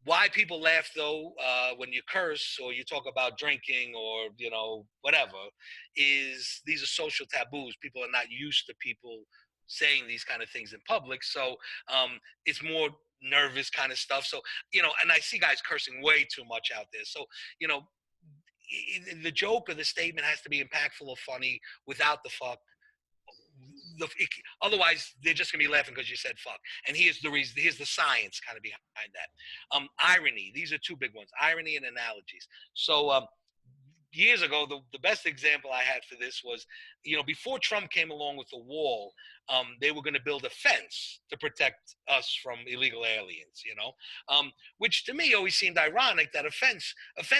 why people laugh though when you curse or you talk about drinking or you know whatever is these are social taboos. People are not used to people saying these kind of things in public, so it's more nervous kind of stuff. So you know, and I see guys cursing way too much out there. So you know, the joke or the statement has to be impactful or funny without the fuck. the Otherwise they're just gonna be laughing because you said fuck. And here's the reason. Here's the science kind of behind that. Irony. These are two big ones: irony and analogies. So years ago, the best example I had for this was, you know, before Trump came along with the wall, they were going to build a fence to protect us from illegal aliens, you know, which to me always seemed ironic that a fence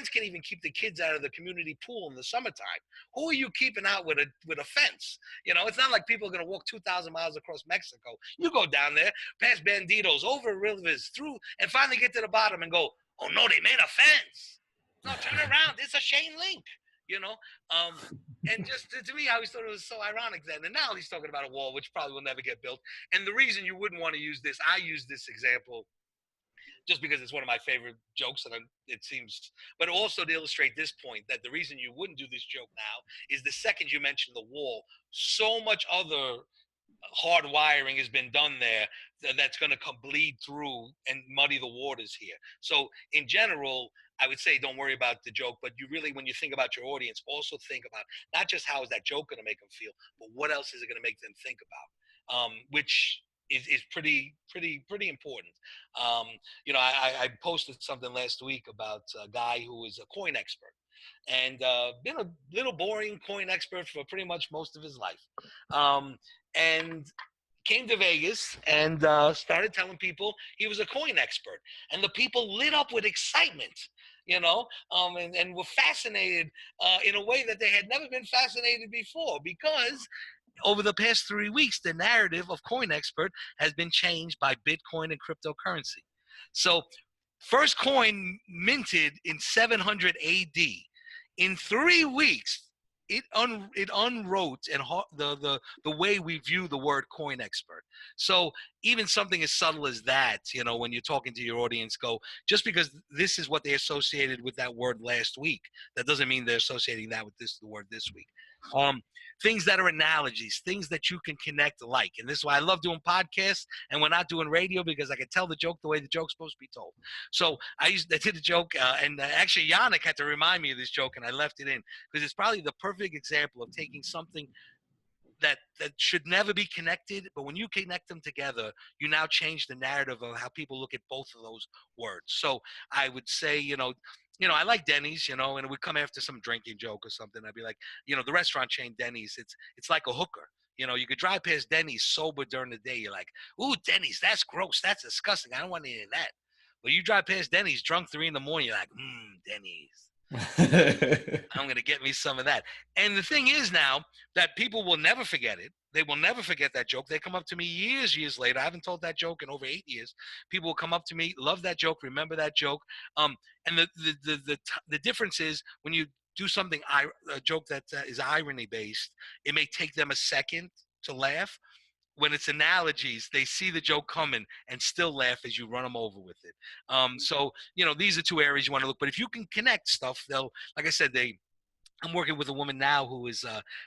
can even keep the kids out of the community pool in the summertime. Who are you keeping out with a fence? You know, it's not like people are going to walk 2,000 miles across Mexico. You go down there, past banditos, over rivers, through, and finally get to the bottom and go, oh no, they made a fence. No, turn around. It's a Shane Link, you know? And just to me, I always thought it was so ironic then. And now he's talking about a wall, which probably will never get built. And the reason you wouldn't want to use this, I use this example just because it's one of my favorite jokes, and it seems, but also to illustrate this point, that the reason you wouldn't do this joke now is the second you mention the wall, so much other hard wiring has been done there that's going to come bleed through and muddy the waters here. So in general, I would say don't worry about the joke, but you really, when you think about your audience, also think about not just how is that joke going to make them feel, but what else is it going to make them think about, which is pretty important. Um, I posted something last week about a guy who is a coin expert and been a little boring coin expert for pretty much most of his life. And came to Vegas and started telling people he was a coin expert. And the people lit up with excitement, and were fascinated in a way that they had never been fascinated before, because over the past 3 weeks, the narrative of coin expert has been changed by Bitcoin and cryptocurrency. So first coin minted in 700 AD. In 3 weeks, it unwrote and the way we view the word coin expert. So even something as subtle as that, when you're talking to your audience, go, just because this is what they associated with that word last week, that doesn't mean they're associating that with the word this week. Things that are analogies, things that you can connect like. And this is why I love doing podcasts and we're not doing radio, because I can tell the joke the way the joke's supposed to be told. So I did a joke, and actually Yannick had to remind me of this joke, and I left it in because it's probably the perfect example of taking something that should never be connected, but when you connect them together, you now change the narrative of how people look at both of those words. So I would say, I like Denny's, and it would come after some drinking joke or something. I'd be like, the restaurant chain Denny's, it's like a hooker. You could drive past Denny's sober during the day. You're like, ooh, Denny's, that's gross. That's disgusting. I don't want any of that. But you drive past Denny's drunk 3 a.m, you're like, Denny's. I'm going to get me some of that. And the thing is now that people will never forget it. They will never forget that joke. They come up to me years later. I haven't told that joke in over 8 years. People will come up to me, love that joke, remember that joke. And the difference is when you do something, a joke that is irony based, it may take them a second to laugh. When it's analogies, they see the joke coming and still laugh as you run them over with it. So, these are 2 areas you want to look. But if you can connect stuff, they'll, like I said, I'm working with a woman now who is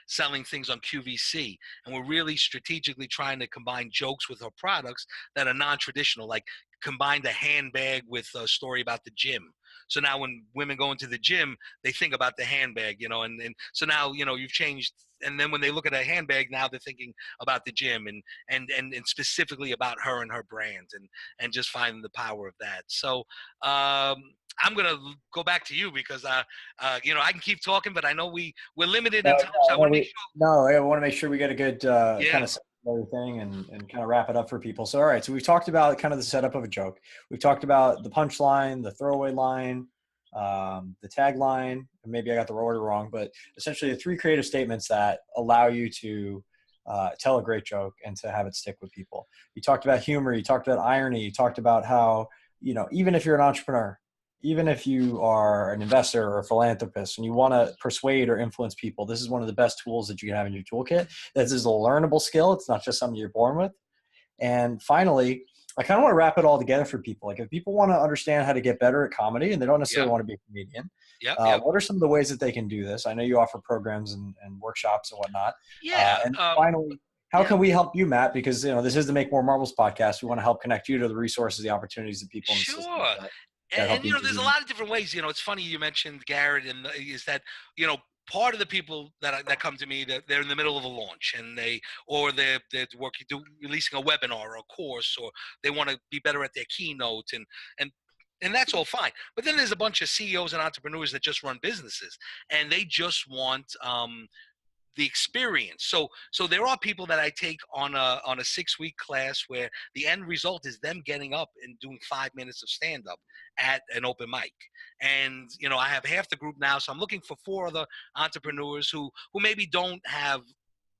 selling things on QVC, and we're really strategically trying to combine jokes with her products that are non-traditional, like combine the handbag with a story about the gym. So now when women go into the gym, they think about the handbag, and so now, you've changed. And then when they look at a handbag, now they're thinking about the gym and specifically about her and her brand and just finding the power of that. So I'm going to go back to you because, I can keep talking, but I know we're limited in time. So I want to make sure. No, I want to make sure we get a good kind of everything and kind of wrap it up for people. So, all right. So we've talked about kind of the setup of a joke. We've talked about the punchline, the throwaway line, the tagline, and maybe I got the order wrong, but essentially the 3 creative statements that allow you to tell a great joke and to have it stick with people. You talked about humor. You talked about irony. You talked about how, even if you're an entrepreneur, even if you are an investor or a philanthropist and you want to persuade or influence people, this is one of the best tools that you can have in your toolkit. This is a learnable skill. It's not just something you're born with. And finally, I kind of want to wrap it all together for people. Like if people want to understand how to get better at comedy and they don't necessarily want to be a comedian, what are some of the ways that they can do this? I know you offer programs and workshops and whatnot. And finally, how can we help you, Matt? Because, this is the Make More Marbles podcast. We want to help connect you to the resources, the opportunities, the people in the system. And there's a lot of different ways. It's funny you mentioned Garrett, and is that part of the people that come to me, that they're in the middle of a launch and they're releasing a webinar or a course, or they want to be better at their keynote, and that's all fine. But then there's a bunch of CEOs and entrepreneurs that just run businesses and they just want the experience. So there are people that I take on a 6-week class where the end result is them getting up and doing 5 minutes of stand up at an open mic. And I have half the group now, so I'm looking for 4 other entrepreneurs who maybe don't have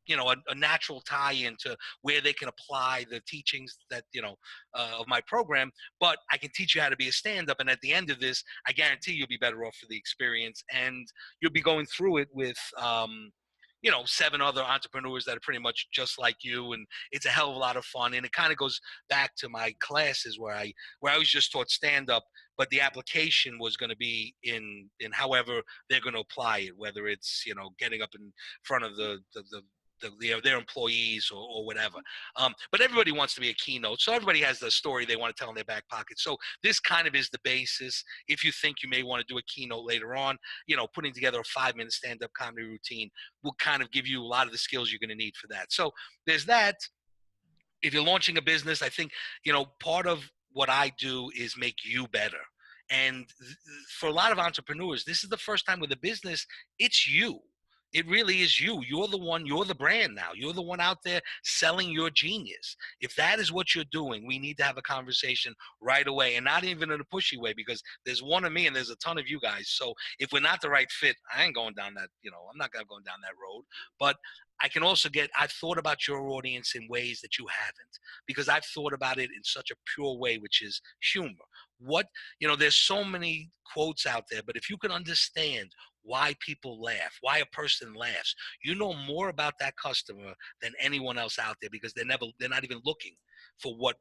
a natural tie-in to where they can apply the teachings that of my program, but I can teach you how to be a stand-up. And at the end of this, I guarantee you'll be better off for the experience, and you'll be going through it with seven other entrepreneurs that are pretty much just like you, and it's a hell of a lot of fun. And it kind of goes back to my classes where I was just taught stand up, but the application was going to be in however they're going to apply it, whether it's getting up in front of their employees or whatever. But everybody wants to be a keynote, so everybody has the story they want to tell in their back pocket. So this kind of is the basis. If you think you may want to do a keynote later on, putting together a 5-minute stand-up comedy routine will kind of give you a lot of the skills you're going to need for that. So there's that. If you're launching a business, I think, part of what I do is make you better. And for a lot of entrepreneurs, this is the first time with a business, it's you. It really is you. You're the one, you're the brand now. You're the one out there selling your genius. If that is what you're doing, we need to have a conversation right away, and not even in a pushy way, because there's one of me and there's a ton of you guys. So if we're not the right fit, I ain't going down that, I'm not going down that road. But I've thought about your audience in ways that you haven't, because I've thought about it in such a pure way, which is humor. There's so many quotes out there, but if you can understand why people laugh, why a person laughs, you know more about that customer than anyone else out there, because they're not even looking for what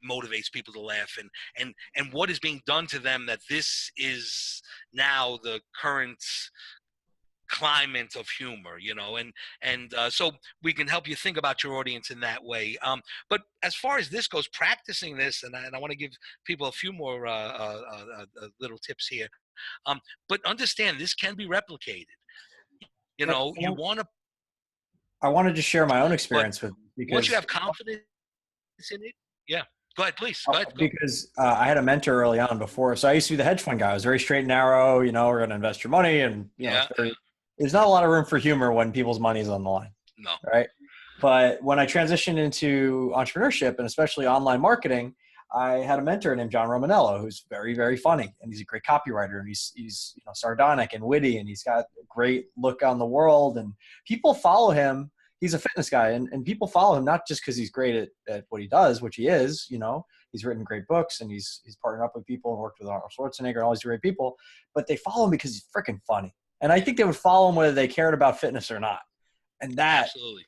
motivates people to laugh, and what is being done to them, that this is now the current climate of humor, so we can help you think about your audience in that way. But as far as this goes, practicing this, and I want to give people a few more little tips here. But understand, this can be replicated. Yep. You want to, I wanted to share my own but experience with, once you because have confidence in it, yeah. Go ahead, please. Go ahead. Go. because I had a mentor early on before. So I used to be the hedge fund guy. I was very straight and narrow, we're going to invest your money, and, Yeah. there's not a lot of room for humor when people's money is on the line. No. Right. But when I transitioned into entrepreneurship, and especially online marketing, I had a mentor named John Romanello, who's very, very funny, and he's a great copywriter, and he's sardonic and witty, and he's got a great look on the world, and people follow him. He's a fitness guy, and people follow him not just because he's great at what he does, which he is. He's written great books, and he's partnered up with people and worked with Arnold Schwarzenegger and all these great people, but they follow him because he's freaking funny. And I think they would follow him whether they cared about fitness or not. And that, absolutely,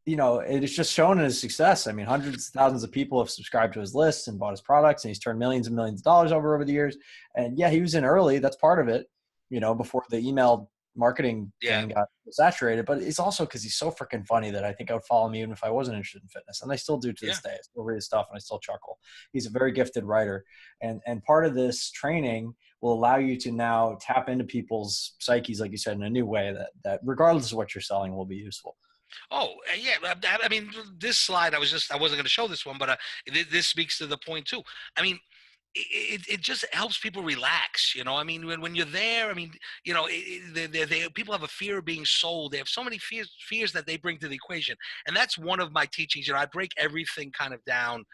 it is just shown in his success. I mean, hundreds of thousands of people have subscribed to his lists and bought his products, and he's turned millions and millions of dollars over the years. And yeah, he was in early. That's part of it, before the email marketing thing got saturated. But it's also because he's so freaking funny that I think I would follow him even if I wasn't interested in fitness. And I still do to this day. I still read his stuff and I still chuckle. He's a very gifted writer. And part of this training will allow you to now tap into people's psyches, like you said, in a new way that regardless of what you're selling will be useful. Oh, yeah. I mean, this slide, I wasn't going to show this one, but this speaks to the point too. I mean, it just helps people relax. I mean, when you're there, I mean, people have a fear of being sold. They have so many fears that they bring to the equation. And that's one of my teachings. I break everything kind of down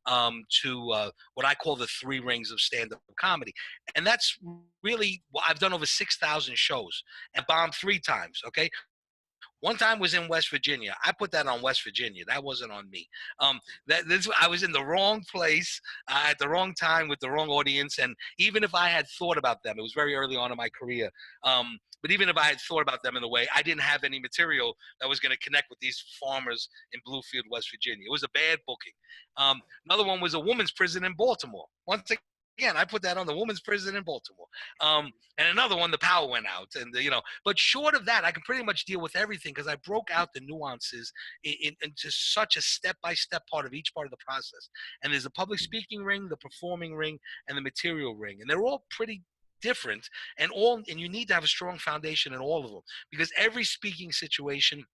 to what I call the 3 rings of stand-up comedy. And that's really, I've done over 6,000 shows and bombed 3 times. Okay. One time was in West Virginia. I put that on West Virginia. That wasn't on me. I was in the wrong place at the wrong time with the wrong audience. And even if I had thought about them, it was very early on in my career. But even if I had thought about them in a way, I didn't have any material that was going to connect with these farmers in Bluefield, West Virginia. It was a bad booking. Another one was a women's prison in Baltimore. Once again, I put that on the women's prison in Baltimore. And another one, the power went out. And, but short of that, I can pretty much deal with everything because I broke out the nuances into such a step-by-step part of each part of the process. And there's a public speaking ring, the performing ring, and the material ring. And they're all pretty different, and you need to have a strong foundation in all of them, because every speaking situation,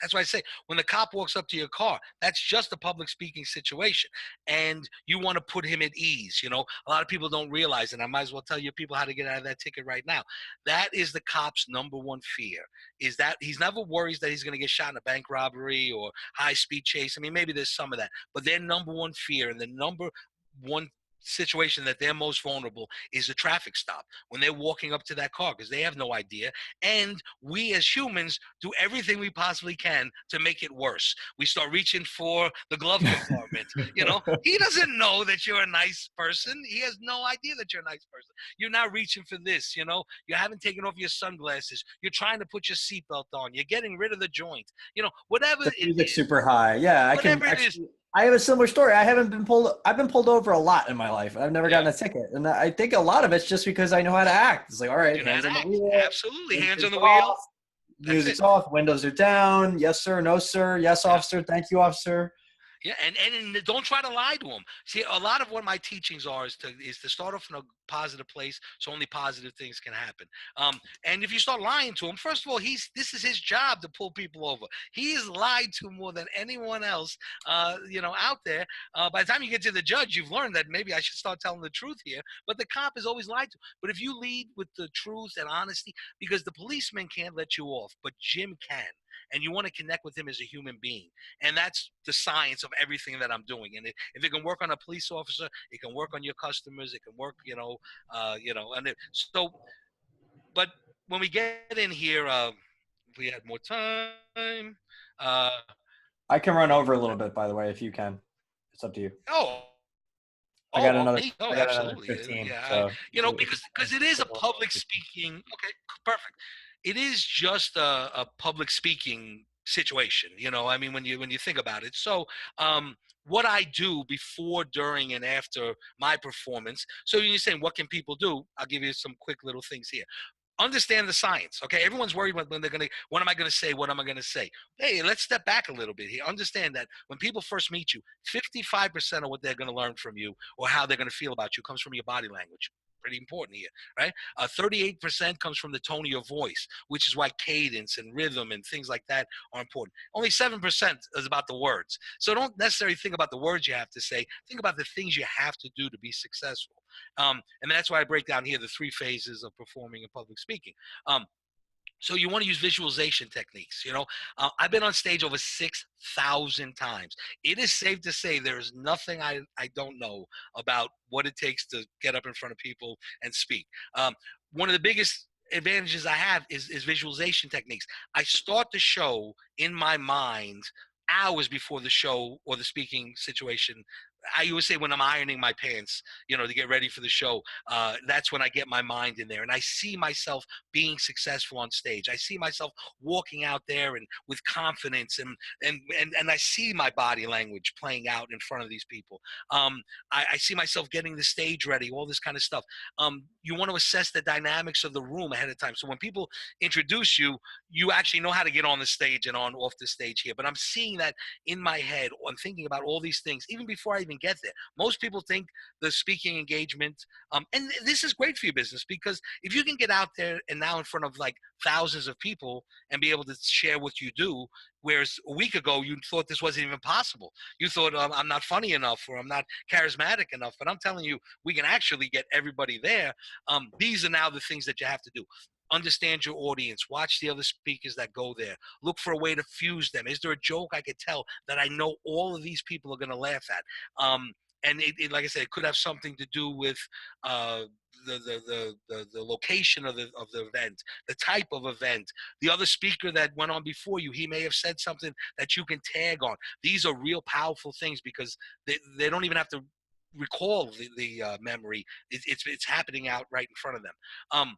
that's why I say when the cop walks up to your car, that's just a public speaking situation. And you want to put him at ease. A lot of people don't realize, and I might as well tell you people how to get out of that ticket right now. That is the cop's number one fear, is that he's never worries that he's going to get shot in a bank robbery or high speed chase. I mean, maybe there's some of that, but their number one fear and the number one situation that they're most vulnerable is a traffic stop when they're walking up to that car because they have no idea. And we as humans do everything we possibly can to make it worse. We start reaching for the glove compartment. He doesn't know that you're a nice person. He has no idea that you're a nice person. You're now reaching for this. You haven't taken off your sunglasses. You're trying to put your seatbelt on. You're getting rid of the joint. Whatever The it music's is, super high. Yeah, I can whatever it is. actually. I have a similar story. I've been pulled over a lot in my life. I've never Yeah. gotten a ticket, and I think a lot of it's just because I know how to act. It's like, all right, You know how hands to on the act. wheel, Absolutely. Hands on blinker's the wheel. off, That's it. music's off, windows are down. Yes, sir. No, sir. Yes, Yeah. officer. Thank you, officer. Yeah, and don't try to lie to them. See, a lot of what my teachings are is to start off in a positive place, so only positive things can happen. And if you start lying to him, first of all, this is his job to pull people over. He is lied to more than anyone else, out there. By the time you get to the judge, you've learned that maybe I should start telling the truth here. But the cop is always lied to. But if you lead with the truth and honesty, because the policeman can't let you off, but Jim can, and you want to connect with him as a human being. And that's the science of everything that I'm doing. And if it can work on a police officer, it can work on your customers. It can work, so. But when we get in here, if we had more time. Uh, I can run over a little bit, by the way, if you can. It's up to you. oh, I got oh, another. me? Oh, I got another absolutely. 15. Yeah, So because it is a public speaking. Okay, perfect. It is just a public speaking situation. I mean, when you think about it. So, what I do before, during, and after my performance. So you're saying, what can people do? I'll give you some quick little things here. Understand the science. Okay, everyone's worried about when they're gonna. What am I gonna say? What am I gonna say? Hey, let's step back a little bit here. Understand that when people first meet you, 55% of what they're gonna learn from you or how they're gonna feel about you comes from your body language. Pretty important here, right? 38% comes from the tone of your voice, which is why cadence and rhythm and things like that are important. Only 7% is about the words. So don't necessarily think about the words you have to say. Think about the things you have to do to be successful. And that's why I break down here the 3 phases of performing and public speaking. So you want to use visualization techniques. I've been on stage over 6,000 times. It is safe to say there's nothing I don't know about what it takes to get up in front of people and speak. One of the biggest advantages I have is visualization techniques. I start the show in my mind hours before the show or the speaking situation. I always say when I'm ironing my pants, to get ready for the show, that's when I get my mind in there and I see myself being successful on stage. I see myself walking out there and with confidence and I see my body language playing out in front of these people. I see myself getting the stage ready, all this kind of stuff. You want to assess the dynamics of the room ahead of time. So when people introduce you, you actually know how to get on the stage and off the stage here. But I'm seeing that in my head. I'm thinking about all these things even before I even get there. Most people think the speaking engagement, and this is great for your business because if you can get out there and now in front of like thousands of people and be able to share what you do, whereas a week ago you thought this wasn't even possible. You thought I'm not funny enough or I'm not charismatic enough. But I'm telling you, we can actually get everybody there. These are now the things that you have to do. Understand your audience. Watch the other speakers that go there. Look for a way to fuse them. Is there a joke I could tell that I know all of these people are going to laugh at? And like I said, it could have something to do with uh, the location of the event, the type of event, the other speaker that went on before you. He may have said something that you can tag on. These are real powerful things because they don't even have to recall the memory. It's happening out right in front of them.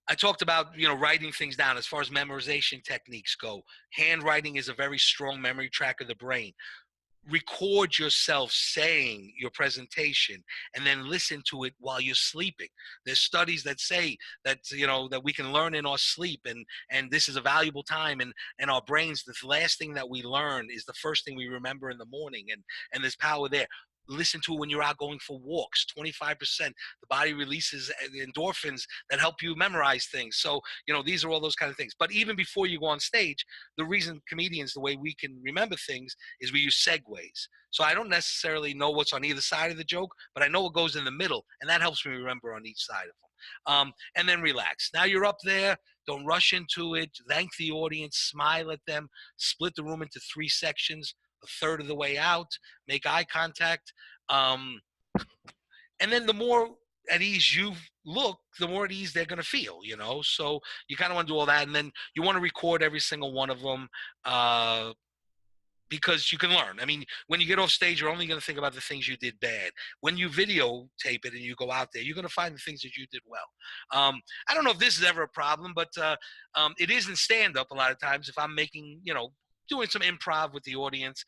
I talked about, writing things down as far as memorization techniques go. Handwriting is a very strong memory track of the brain. Record yourself saying your presentation and then listen to it while you're sleeping. There's studies that say that, that we can learn in our sleep and this is a valuable time and our brains, the last thing that we learn is the first thing we remember in the morning and there's power there. Listen to it when you're out going for walks. 25%, the body releases endorphins that help you memorize things. So, these are all those kind of things. But even before you go on stage, the reason comedians, the way we can remember things is we use segues. So I don't necessarily know what's on either side of the joke, but I know what goes in the middle, and that helps me remember on each side of them. And then relax. Now you're up there. Don't rush into it. Thank the audience. Smile at them. Split the room into 3 sections. A third of the way out, make eye contact. And then the more at ease you look, the more at ease they're going to feel, you know? So you kind of want to do all that. And then you want to record every single one of them. Because you can learn. I mean, when you get off stage, you're only going to think about the things you did bad. When you videotape it and you go out there, you're going to find the things that you did well. I don't know if this is ever a problem, but it is in stand-up a lot of times. If I'm making, doing some improv with the audience,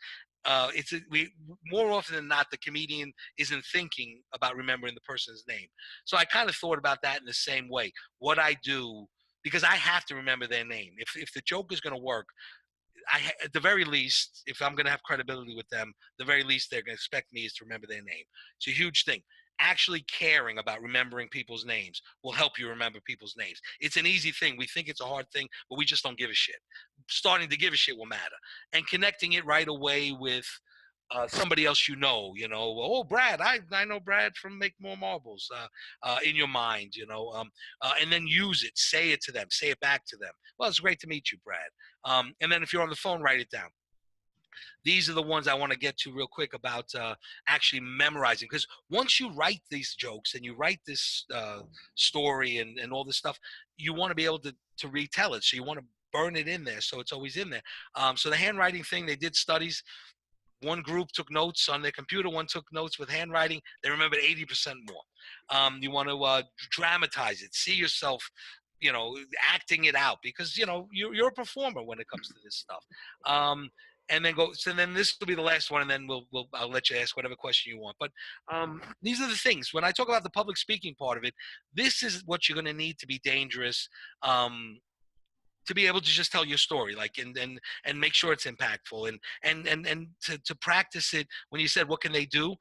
we more often than not, the comedian isn't thinking about remembering the person's name. So I kind of thought about that in the same way. What I do, because I have to remember their name. If the joke is going to work, at the very least, if I'm going to have credibility with them, the very least they're going to expect me is to remember their name. It's a huge thing. Actually caring about remembering people's names will help you remember people's names. It's an easy thing. We think it's a hard thing, but we just don't give a shit. Starting to give a shit will matter. And connecting it right away with somebody else, oh, Brad, I know Brad from Make More Marbles, in your mind, and then use it, say it to them, say it back to them. Well, it's great to meet you, Brad. And then if you're on the phone, write it down. These are the ones I want to get to real quick about actually memorizing. Because once you write these jokes and you write this story and all this stuff, you want to be able to retell it. So you want to burn it in there so it's always in there. So the handwriting thing, they did studies. One group took notes on their computer. One took notes with handwriting. They remembered 80% more. You want to dramatize it. See yourself, acting it out because, you're a performer when it comes to this stuff. And then so then this will be the last one, and then I'll let you ask whatever question you want. But these are the things. When I talk about the public speaking part of it, this is what you're going to need to be dangerous. To be able to just tell your story, like, and make sure it's impactful, and to practice it. When you said, what can they do?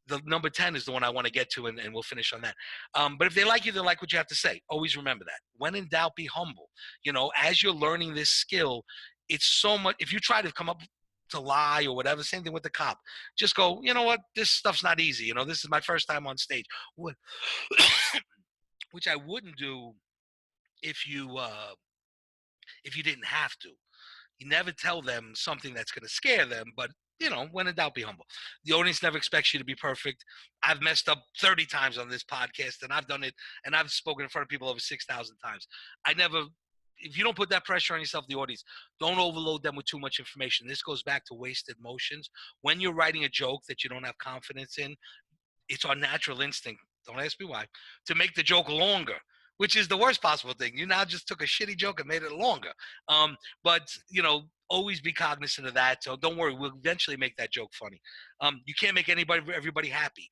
The number 10 is the one I want to get to, and we'll finish on that. But if they like you, they like what you have to say. Always remember that. When in doubt, be humble. As you're learning this skill, it's so much. If you try to come up to lie or whatever, same thing with the cop. Just go, you know what? This stuff's not easy. This is my first time on stage. Which I wouldn't do if you didn't have to. You never tell them something that's going to scare them, but when in doubt, be humble. The audience never expects you to be perfect. I've messed up 30 times on this podcast, and I've done it, and I've spoken in front of people over 6,000 times. If you don't put that pressure on yourself, the audience, don't overload them with too much information. This goes back to wasted motions. When you're writing a joke that you don't have confidence in, it's our natural instinct, don't ask me why, to make the joke longer, which is the worst possible thing. You now just took a shitty joke and made it longer. But always be cognizant of that. So don't worry, we'll eventually make that joke funny. You can't make everybody happy.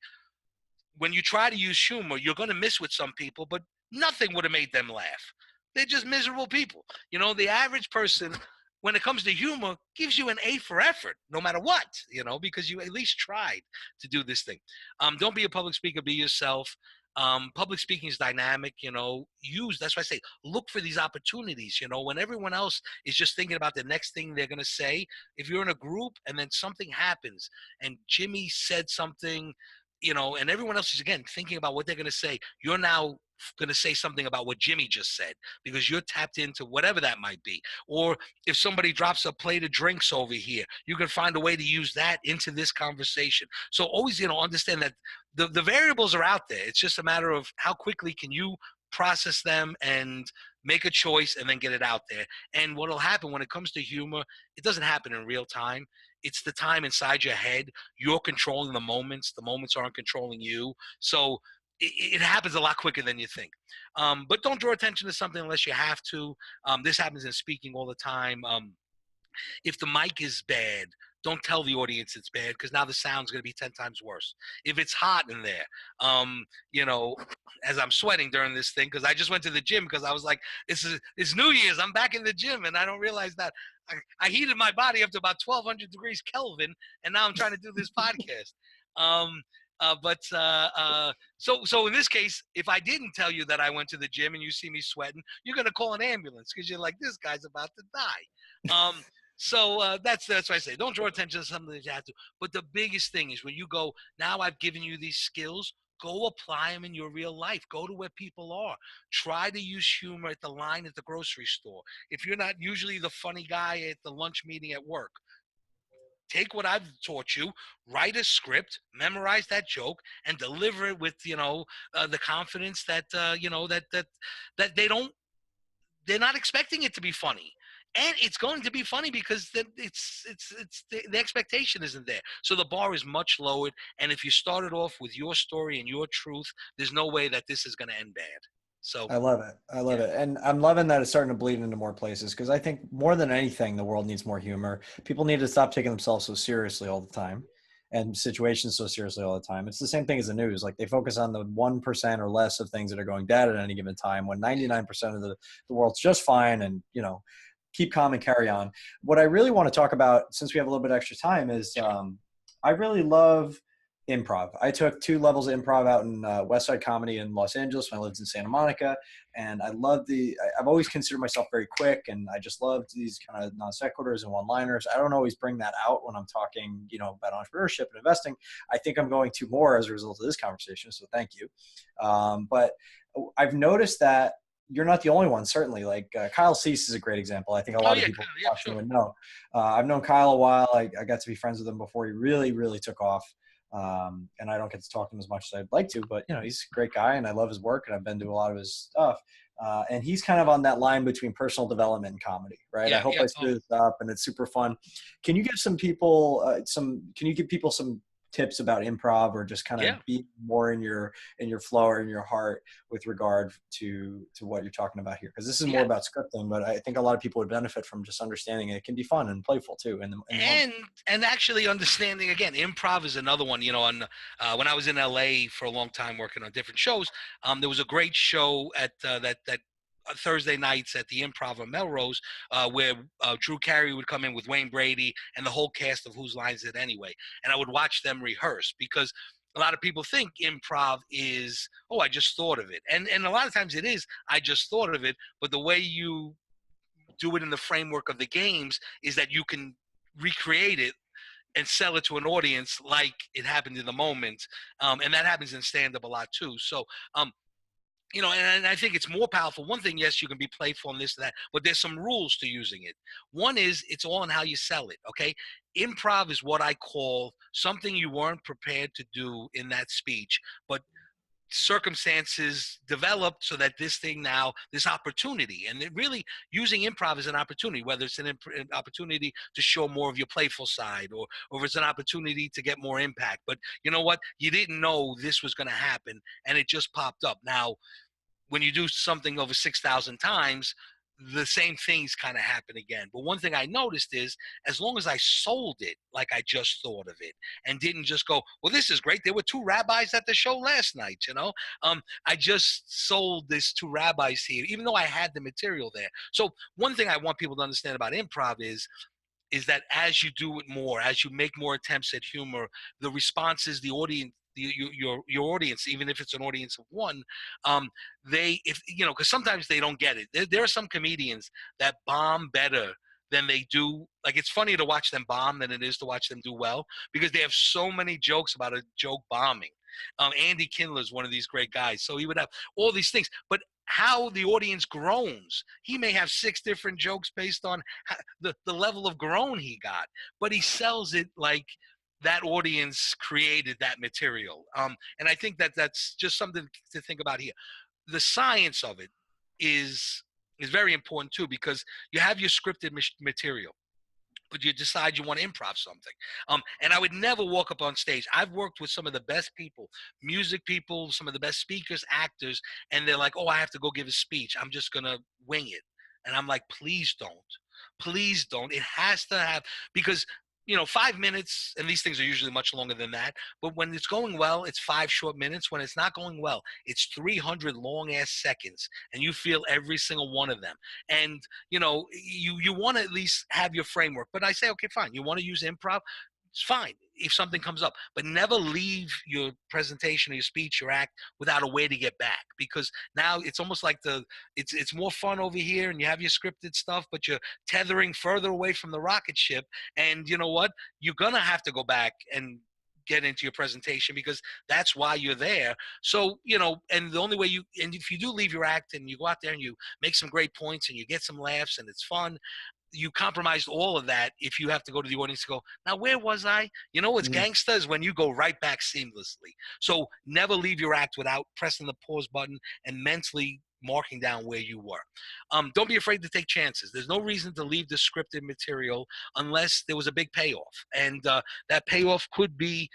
When you try to use humor, you're going to miss with some people, but nothing would have made them laugh. They're just miserable people. The average person, when it comes to humor, gives you an A for effort, no matter what, because you at least tried to do this thing. Don't be a public speaker, be yourself. Public speaking is dynamic, that's why I say, look for these opportunities, when everyone else is just thinking about the next thing they're going to say. If you're in a group and then something happens and Jimmy said something, and everyone else is again thinking about what they're going to say, you're now going to say something about what Jimmy just said because you're tapped into whatever that might be. Or if somebody drops a plate of drinks over here, you can find a way to use that into this conversation. So always, understand that the variables are out there. It's just a matter of how quickly can you process them and make a choice and then get it out there. And what will happen when it comes to humor, it doesn't happen in real time. It's the time inside your head. You're controlling the moments. The moments aren't controlling you. So it happens a lot quicker than you think. But don't draw attention to something unless you have to. This happens in speaking all the time. If the mic is bad, don't tell the audience it's bad because now the sound's going to be 10 times worse. If it's hot in there, as I'm sweating during this thing because I just went to the gym because I was like, it's New Year's. I'm back in the gym and I don't realize that I heated my body up to about 1,200 degrees Kelvin and now I'm trying to do this podcast. So in this case, if I didn't tell you that I went to the gym and you see me sweating, you're going to call an ambulance because you're like, this guy's about to die. So that's why I say don't draw attention to something that you have to. But the biggest thing is when you go, now I've given you these skills, go apply them in your real life. Go to where people are. Try to use humor at the line at the grocery store. If you're not usually the funny guy at the lunch meeting at work, take what I've taught you, write a script, memorize that joke, and deliver it with the confidence that that they're not expecting it to be funny. And it's going to be funny because the expectation isn't there. So the bar is much lowered. And if you started off with your story and your truth, there's no way that this is going to end bad. So I love it. I love yeah, it. And I'm loving that it's starting to bleed into more places because I think more than anything, the world needs more humor. People need to stop taking themselves so seriously all the time and situations so seriously all the time. It's the same thing as the news. Like they focus on the 1% or less of things that are going bad at any given time when 99% of the world's just fine and, keep calm and carry on. What I really want to talk about, since we have a little bit extra time, is I really love improv. I took 2 levels of improv out in West Side Comedy in Los Angeles when I lived in Santa Monica. And I love I've always considered myself very quick, and I just loved these kind of non sequiturs and one liners. I don't always bring that out when I'm talking, about entrepreneurship and investing. I think I'm going to more as a result of this conversation. So thank you. But I've noticed that you're not the only one, certainly. Like Kyle Cease is a great example. I think a oh lot of yeah, people yeah, watching sure, would know. I've known Kyle a while. I got to be friends with him before he really, really took off. And I don't get to talk to him as much as I'd like to, but he's a great guy and I love his work and I've been to a lot of his stuff. And he's kind of on that line between personal development and comedy, right? I yeah, hope yeah. I Oh, screw this up and it's super fun. Can you give some people can you give people some tips about improv or just kind of yeah. be more in your flow or in your heart with regard to what you're talking about here? Because this is more Yeah, about scripting, but I think a lot of people would benefit from just understanding it can be fun and playful too in the moment. and actually understanding again, improv is another one. On when I was in LA for a long time working on different shows, there was a great show at that Thursday nights at the Improv on Melrose, where Drew Carey would come in with Wayne Brady and the whole cast of Whose Lines Is It Anyway, and I would watch them rehearse because a lot of people think improv is, oh, I just thought of it, and a lot of times it is, I just thought of it, but the way you do it in the framework of the games is that you can recreate it and sell it to an audience like it happened in the moment. And that happens in stand up a lot too. So, and I think it's more powerful. One thing, yes, you can be playful and this and that, but there's some rules to using it. One is it's all on how you sell it. Okay. Improv is what I call something you weren't prepared to do in that speech, but circumstances developed so that this opportunity, and it really using improv as an opportunity, whether it's an opportunity to show more of your playful side, or if it's an opportunity to get more impact. But you know what, you didn't know this was going to happen and it just popped up. Now when you do something over 6,000 times, the same things kind of happen again. But one thing I noticed is as long as I sold it like I just thought of it and didn't just go, well, this is great. There were 2 rabbis at the show last night, I just sold this 2 rabbis here, even though I had the material there. So one thing I want people to understand about improv is that as you do it more, as you make more attempts at humor, the responses, the audience, your audience, even if it's an audience of one, if because sometimes they don't get it. There are some comedians that bomb better than they do. Like it's funny to watch them bomb than it is to watch them do well because they have so many jokes about a joke bombing. Andy Kindler is one of these great guys, so he would have all these things, but how the audience groans. He may have 6 different jokes based on the level of groan he got, but he sells it like that audience created that material. And I think that that's just something to think about here. The science of it is very important too, because you have your scripted material, but you decide you want to improv something. And I would never walk up on stage. I've worked with some of the best people, music people, some of the best speakers, actors, and they're like, oh, I have to go give a speech. I'm just going to wing it. And I'm like, please don't. Please don't. It has to have, because 5 minutes, and these things are usually much longer than that. But when it's going well, it's 5 short minutes. When it's not going well, it's 300 long ass seconds, and you feel every single one of them. And you want to at least have your framework. But I say, okay, fine. You want to use improv? It's fine if something comes up, but never leave your presentation or your speech, your act, without a way to get back, because now it's almost like it's more fun over here and you have your scripted stuff, but you're tethering further away from the rocket ship. And you know what? You're going to have to go back and get into your presentation because that's why you're there. So, and the only way and if you do leave your act and you go out there and you make some great points and you get some laughs and it's fun, you compromised all of that if you have to go to the audience and go, now where was I? You know what's Mm. gangsta is when you go right back seamlessly. So never leave your act without pressing the pause button and mentally marking down where you were. Don't be afraid to take chances. There's no reason to leave the scripted material unless there was a big payoff. And that payoff could be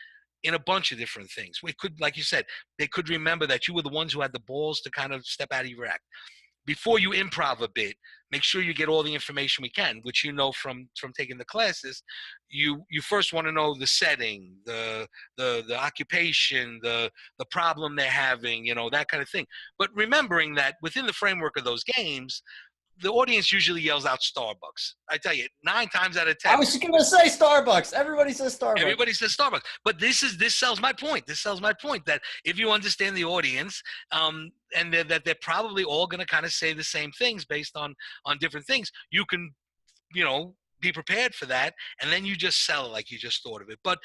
in a bunch of different things. We could, like you said, they could remember that you were the ones who had the balls to kind of step out of your act. Before you improv a bit, make sure you get all the information we can, which you know from taking the classes. You first want to know the setting, the occupation, the problem they're having, you know, that kind of thing. But remembering that within the framework of those games, the audience usually yells out Starbucks. I tell you, 9 times out of I 10, was just gonna say Starbucks. Everybody says Starbucks. everybody says Starbucks. But this sells my point. This sells my point that if you understand the audience, and that they're probably all going to kind of say the same things based on different things, you can, you know, be prepared for that, and then you just sell it like you just thought of it. But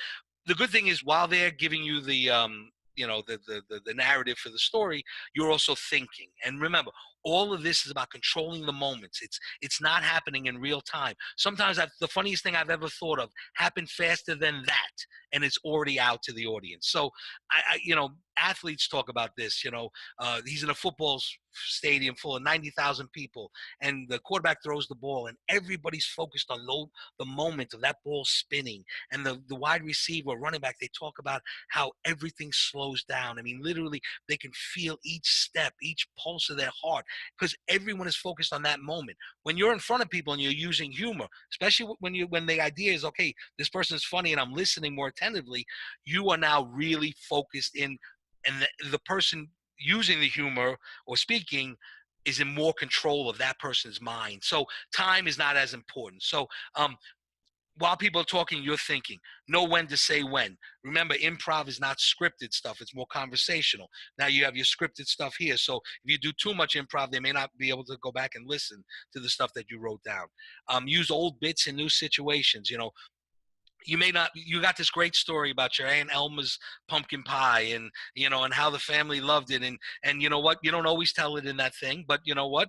the good thing is, while they're giving you the you know, the narrative for the story, you're also thinking. And remember, all of this is about controlling the moments. It's not happening in real time. Sometimes the funniest thing I've ever thought of happened faster than that, and it's already out to the audience. So you know, athletes talk about this. You know, he's in a football stadium full of 90,000 people, and the quarterback throws the ball, and everybody's focused on the moment of that ball spinning, and the wide receiver or running back, they talk about how everything slows down. I mean, literally, they can feel each step, each pulse of their heart, because everyone is focused on that moment. When you're in front of people and you're using humor, especially when the idea is, okay, this person's funny and I'm listening more attentively, you are now really focused in, and the person using the humor or speaking is in more control of that person's mind. So time is not as important. So while people are talking, you're thinking. Know when to say when. Remember, improv is not scripted stuff. It's more conversational. Now you have your scripted stuff here. So if you do too much improv, they may not be able to go back and listen to the stuff that you wrote down. Use old bits in new situations. You know, you may not, you got this great story about your Aunt Elma's pumpkin pie, and, you know, and how the family loved it. And you know what? You don't always tell it in that thing, but you know what?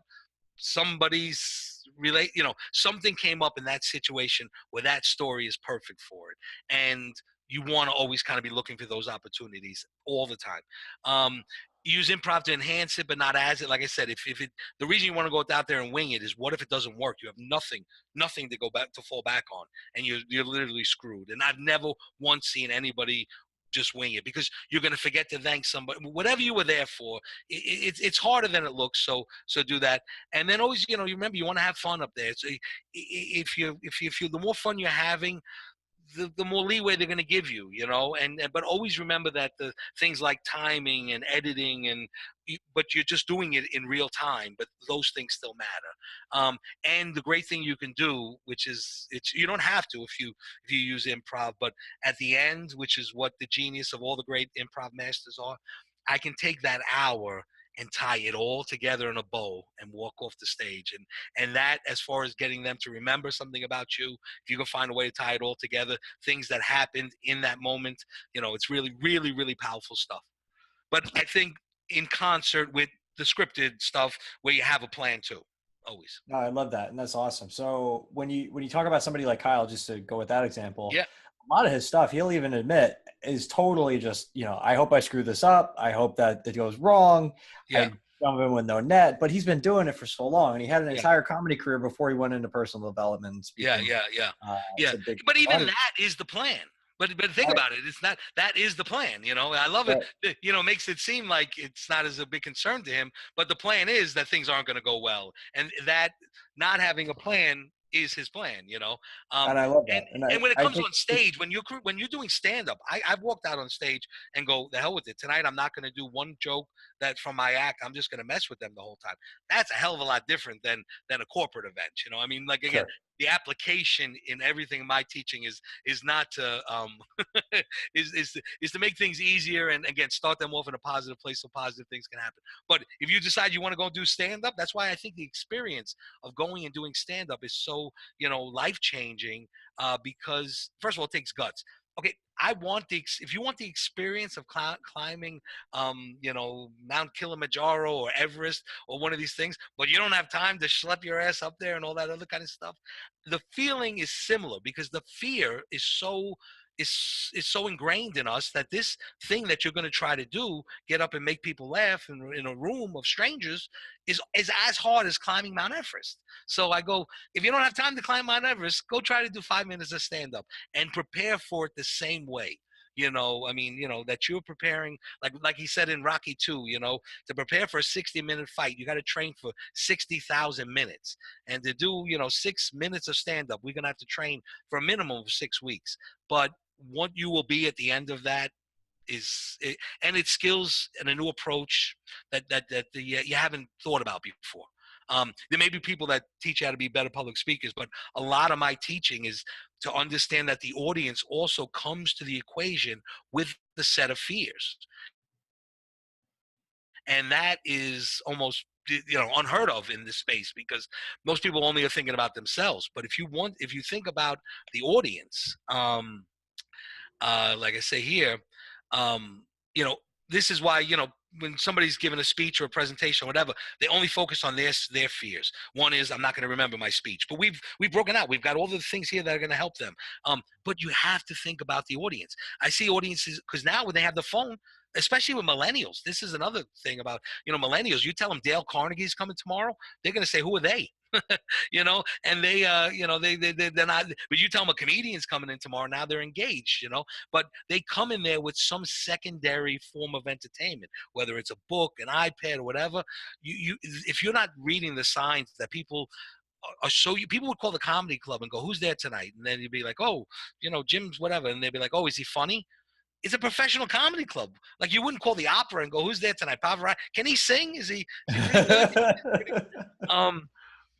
Somebody's relate, you know, something came up in that situation where that story is perfect for it, and you want to always kind of be looking for those opportunities all the time. Use improv to enhance it, but not as it. Like I said, if it, the reason you want to go out there and wing it is, what if it doesn't work? You have nothing to go back to fall back on, and you're literally screwed. And I've never once seen anybody just wing it, because you're going to forget to thank somebody. Whatever you were there for, it's harder than it looks. So do that. And then always, you know, you remember, you want to have fun up there. So if you the more fun you're having, the more leeway they're going to give you, you know. And but always remember that the things like timing and editing, but you're just doing it in real time, but those things still matter. And the great thing you can do, which is, you don't have to if you use improv, but at the end, which is what the genius of all the great improv masters are, I can take that hour and tie it all together in a bow and walk off the stage. And that, as far as getting them to remember something about you, if you can find a way to tie it all together, things that happened in that moment, you know, it's really, really, really powerful stuff. But I think in concert with the scripted stuff, where you have a plan too, always. No, I love that, and that's awesome. So when you talk about somebody like Kyle, just to go with that example, Yeah, a lot of his stuff, he'll even admit, is totally just, you know, I hope I screw this up. I hope that it goes wrong. yeah, I jump in with no net. But he's been doing it for so long, and he had an yeah. entire comedy career before he went into personal development and Yeah, speaking yeah. to big But even audience. that is the plan. But think Right, about it. It's not, that is the plan. You know, I love it. right. You know, makes it seem like it's not as a big concern to him. But the plan is that things aren't going to go well, and that not having a plan is his plan. You know, And I love and that. And when it I comes think on stage, when you're doing stand up, I've walked out on stage and go, the hell with it. Tonight I'm not going to do one joke that from my act. I'm just going to mess with them the whole time. That's a hell of a lot different than a corporate event. You know, I mean, like, again, sure. the application in everything in my teaching is not to is to make things easier, and again, start them off in a positive place so positive things can happen. But if you decide you want to go do stand up, that's why I think the experience of going and doing stand up is so, you know, life changing, because first of all, it takes guts. okay, if you want the experience of climbing, Mount Kilimanjaro or Everest or one of these things, but you don't have time to schlep your ass up there and all that other kind of stuff, the feeling is similar because the fear is so ingrained in us that this thing that you're going to try to do, get up and make people laugh in a room of strangers, is as hard as climbing Mount Everest. So I go, if you don't have time to climb Mount Everest, go try to do 5 minutes of stand up and prepare for it the same way. That you're preparing, like he said in Rocky 2, to prepare for a 60-minute fight, you got to train for 60,000 minutes. And to do, 6 minutes of stand up, we're going to have to train for a minimum of 6 weeks. But what you will be at the end of that and it's skills and a new approach that you haven't thought about before. There may be people that teach you how to be better public speakers, but a lot of my teaching is to understand that the audience also comes to the equation with the set of fears. And that is almost unheard of in this space because most people only are thinking about themselves. But if you think about the audience, like I say here, you know, this is why, when somebody's giving a speech or a presentation or whatever, they only focus on their fears. One is, I'm not going to remember my speech, but we've broken out. We've got all the things here that are going to help them. But you have to think about the audience. I see audiences because now when they have the phone, especially with millennials, this is another thing about, millennials. You tell them Dale Carnegie's coming tomorrow, they're going to say, who are they? And they're not, but you tell them a comedian's coming in tomorrow, now they're engaged, but they come in there with some secondary form of entertainment, whether it's a book, an iPad, or whatever. If you're not reading the signs that people are people would call the comedy club and go, who's there tonight? And then you'd be like, oh, Jim's whatever. And they'd be like, oh, is he funny? It's a professional comedy club. Like you wouldn't call the opera and go, who's there tonight? Pavarotti. Can he sing? Is he really good?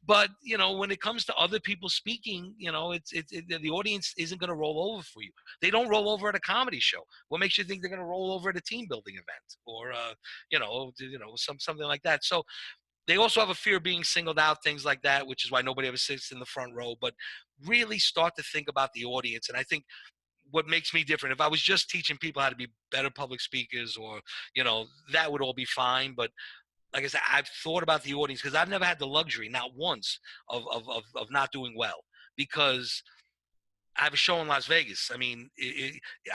But when it comes to other people speaking, the audience isn't going to roll over for you. They don't roll over at a comedy show. What makes you think they're going to roll over at a team building event or something like that? So they also have a fear of being singled out, things like that, which is why nobody ever sits in the front row. But really start to think about the audience, and I think what makes me different, if I was just teaching people how to be better public speakers, or that would all be fine. But like I said, I've thought about the audience because I've never had the luxury, not once, of not doing well, because I have a show in Las Vegas. I mean,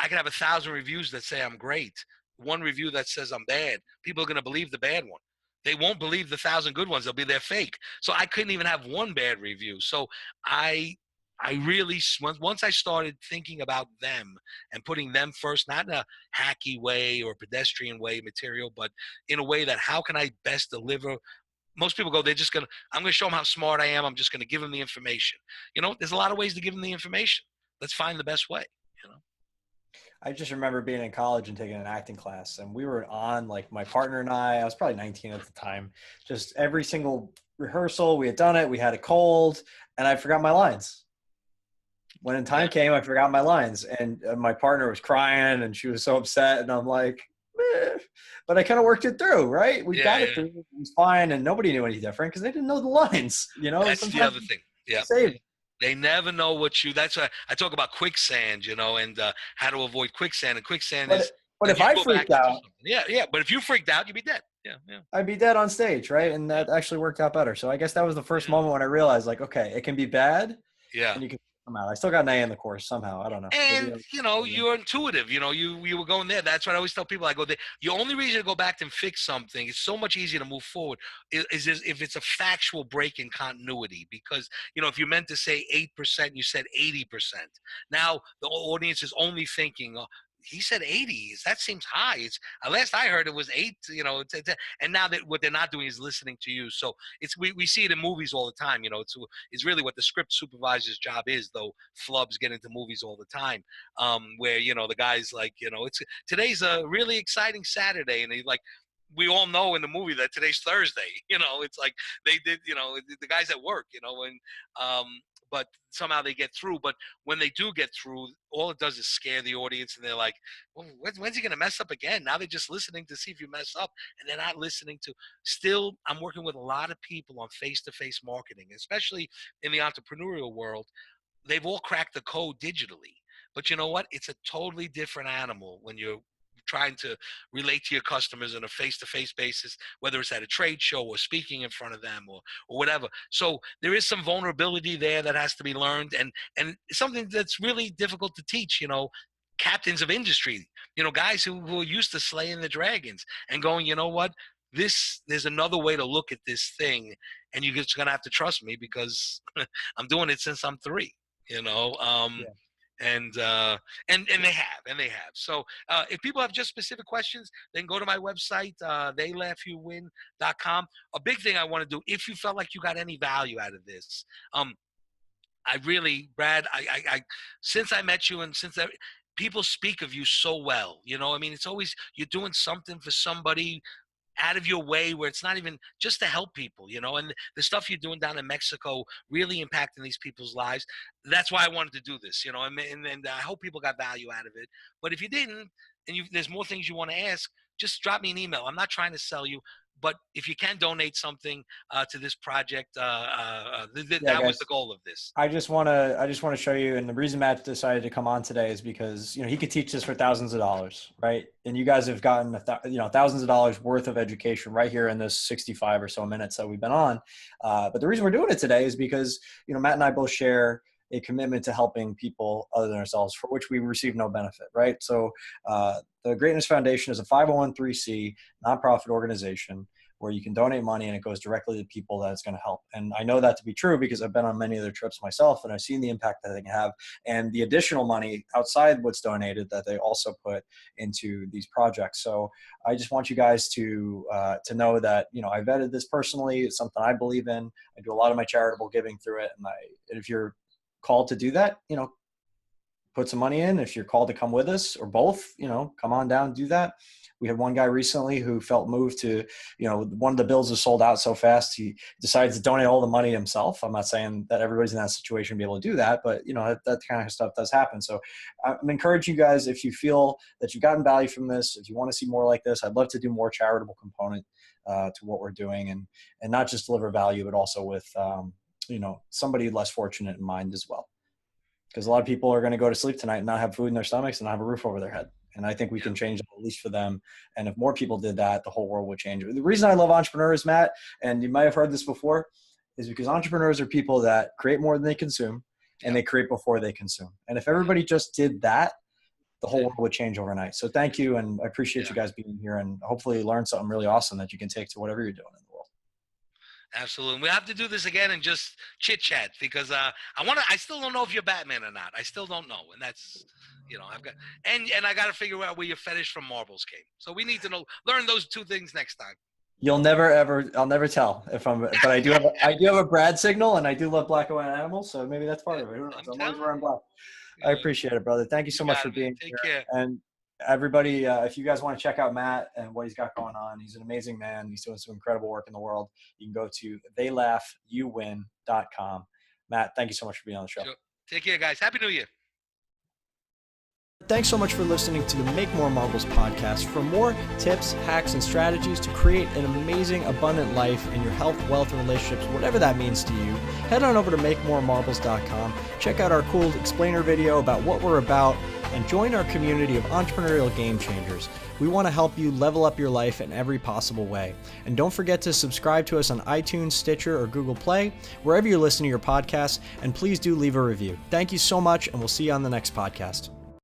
I can have 1,000 reviews that say I'm great, one review that says I'm bad. People are going to believe the bad one. They won't believe the 1,000 good ones. They'll be they're fake. So I couldn't even have one bad review. So I really, once I started thinking about them and putting them first, not in a hacky way or pedestrian way material, but in a way that how can I best deliver? Most people go, I'm going to show them how smart I am. I'm just going to give them the information. There's a lot of ways to give them the information. Let's find the best way, I just remember being in college and taking an acting class, and we were on, like, my partner and I was probably 19 at the time, just every single rehearsal, we had done it, we had a cold, and I forgot my lines. When time came, I forgot my lines, and my partner was crying, and she was so upset, and I'm like, but I kind of worked it through, right? We got it through. It was fine, and nobody knew any different because they didn't know the lines. That's the other thing. Yeah. Save. They never know that's why I talk about quicksand, and how to avoid quicksand. And quicksand is. But if I freaked out, yeah. But if you freaked out, you'd be dead. Yeah. I'd be dead on stage, right? And that actually worked out better. So I guess that was the first moment when I realized, like, okay, it can be bad. Yeah. And you can come out. I still got an A in the course somehow. I don't know. And you're intuitive. You were going there. That's what I always tell people. I go, the only reason to go back and fix something, it's so much easier to move forward, is if it's a factual break in continuity. Because if you meant to say 8%, you said 80%. Now the audience is only thinking, he said 80s. That seems high. It's last I heard it was 8. And now that what they're not doing is listening to you. So we see it in movies all the time. It's really what the script supervisor's job is. Though flubs get into movies all the time, where the guy's like, today's a really exciting Saturday, and we all know in the movie that today's Thursday. It's like they did. The guys at work. But somehow they get through. But when they do get through, all it does is scare the audience, and they're like, well, when's he going to mess up again? Now they're just listening to see if you mess up, and they're not listening to. Still, I'm working with a lot of people on face-to-face marketing, especially in the entrepreneurial world. They've all cracked the code digitally. But you know what? It's a totally different animal when you're trying to relate to your customers on a face-to-face basis, whether it's at a trade show or speaking in front of them or whatever. So there is some vulnerability there that has to be learned, and something that's really difficult to teach. Captains of industry, guys who are used to slaying the dragons and going, you know what? There's another way to look at this thing, and you're just gonna have to trust me because I'm doing it since I'm 3. You know, Yeah. And they have. So if people have just specific questions, then go to my website, theylaughyouwin.com. A big thing I want to do, if you felt like you got any value out of this, I really, Brad, I since I met you and people speak of you so well. I mean, it's always you're doing something for somebody out of your way where it's not even just to help people, and the stuff you're doing down in Mexico really impacting these people's lives. That's why I wanted to do this, and I hope people got value out of it. But if you didn't, and there's more things you want to ask, just drop me an email. I'm not trying to sell you, but if you can donate something to this project, that Guys, was the goal of this. I just want to show you, and the reason Matt decided to come on today is because he could teach this for thousands of dollars, right? And you guys have gotten thousands of dollars worth of education right here in this 65 or so minutes that we've been on. But the reason we're doing it today is because Matt and I both share a commitment to helping people other than ourselves, for which we receive no benefit, right? So the Greatness Foundation is a 501(c) nonprofit organization where you can donate money and it goes directly to people that it's going to help. And I know that to be true because I've been on many of their trips myself and I've seen the impact that they can have and the additional money outside what's donated that they also put into these projects. So I just want you guys to know that, I vetted this personally. It's something I believe in. I do a lot of my charitable giving through it. And if you're called to do that, put some money in. If you're called to come with us or both, come on down, do that. We had one guy recently who felt moved to, one of the bills was sold out so fast, he decided to donate all the money himself. I'm not saying that everybody's in that situation to be able to do that, but that kind of stuff does happen. So I'm encouraging you guys, if you feel that you've gotten value from this, if you want to see more like this, I'd love to do more charitable component to what we're doing and not just deliver value, but also with, somebody less fortunate in mind as well. Because a lot of people are going to go to sleep tonight and not have food in their stomachs and not have a roof over their head. And I think we can change that, at least for them. And if more people did that, the whole world would change. The reason I love entrepreneurs, Matt, and you might have heard this before, is because entrepreneurs are people that create more than they consume and they create before they consume. And if everybody just did that, the whole world would change overnight. So thank you. And I appreciate you guys being here and hopefully learn something really awesome that you can take to whatever you're doing in the world. Absolutely. We have to do this again and just chit chat because I still don't know if you're Batman or not. I still don't know. And that's, I've got, and I got to figure out where your fetish from marbles came. So we need to learn those 2 things next time. I'll never tell but I do have a Brad signal and I do love black and white animals. So maybe that's part of it. Who knows? As long as we're on black. I appreciate it, brother. Thank you so much for being here. Take care. And everybody, if you guys want to check out Matt and what he's got going on, he's an amazing man. He's doing some incredible work in the world. You can go to theylaughyouwin.com. Matt, thank you so much for being on the show. Sure. Take care, guys. Happy New Year. Thanks so much for listening to the Make More Marbles podcast. For more tips, hacks, and strategies to create an amazing, abundant life in your health, wealth, and relationships, whatever that means to you, head on over to makemoremarbles.com. Check out our cool explainer video about what we're about and join our community of entrepreneurial game changers. We want to help you level up your life in every possible way. And don't forget to subscribe to us on iTunes, Stitcher, or Google Play, wherever you listen to your podcasts, and please do leave a review. Thank you so much, and we'll see you on the next podcast.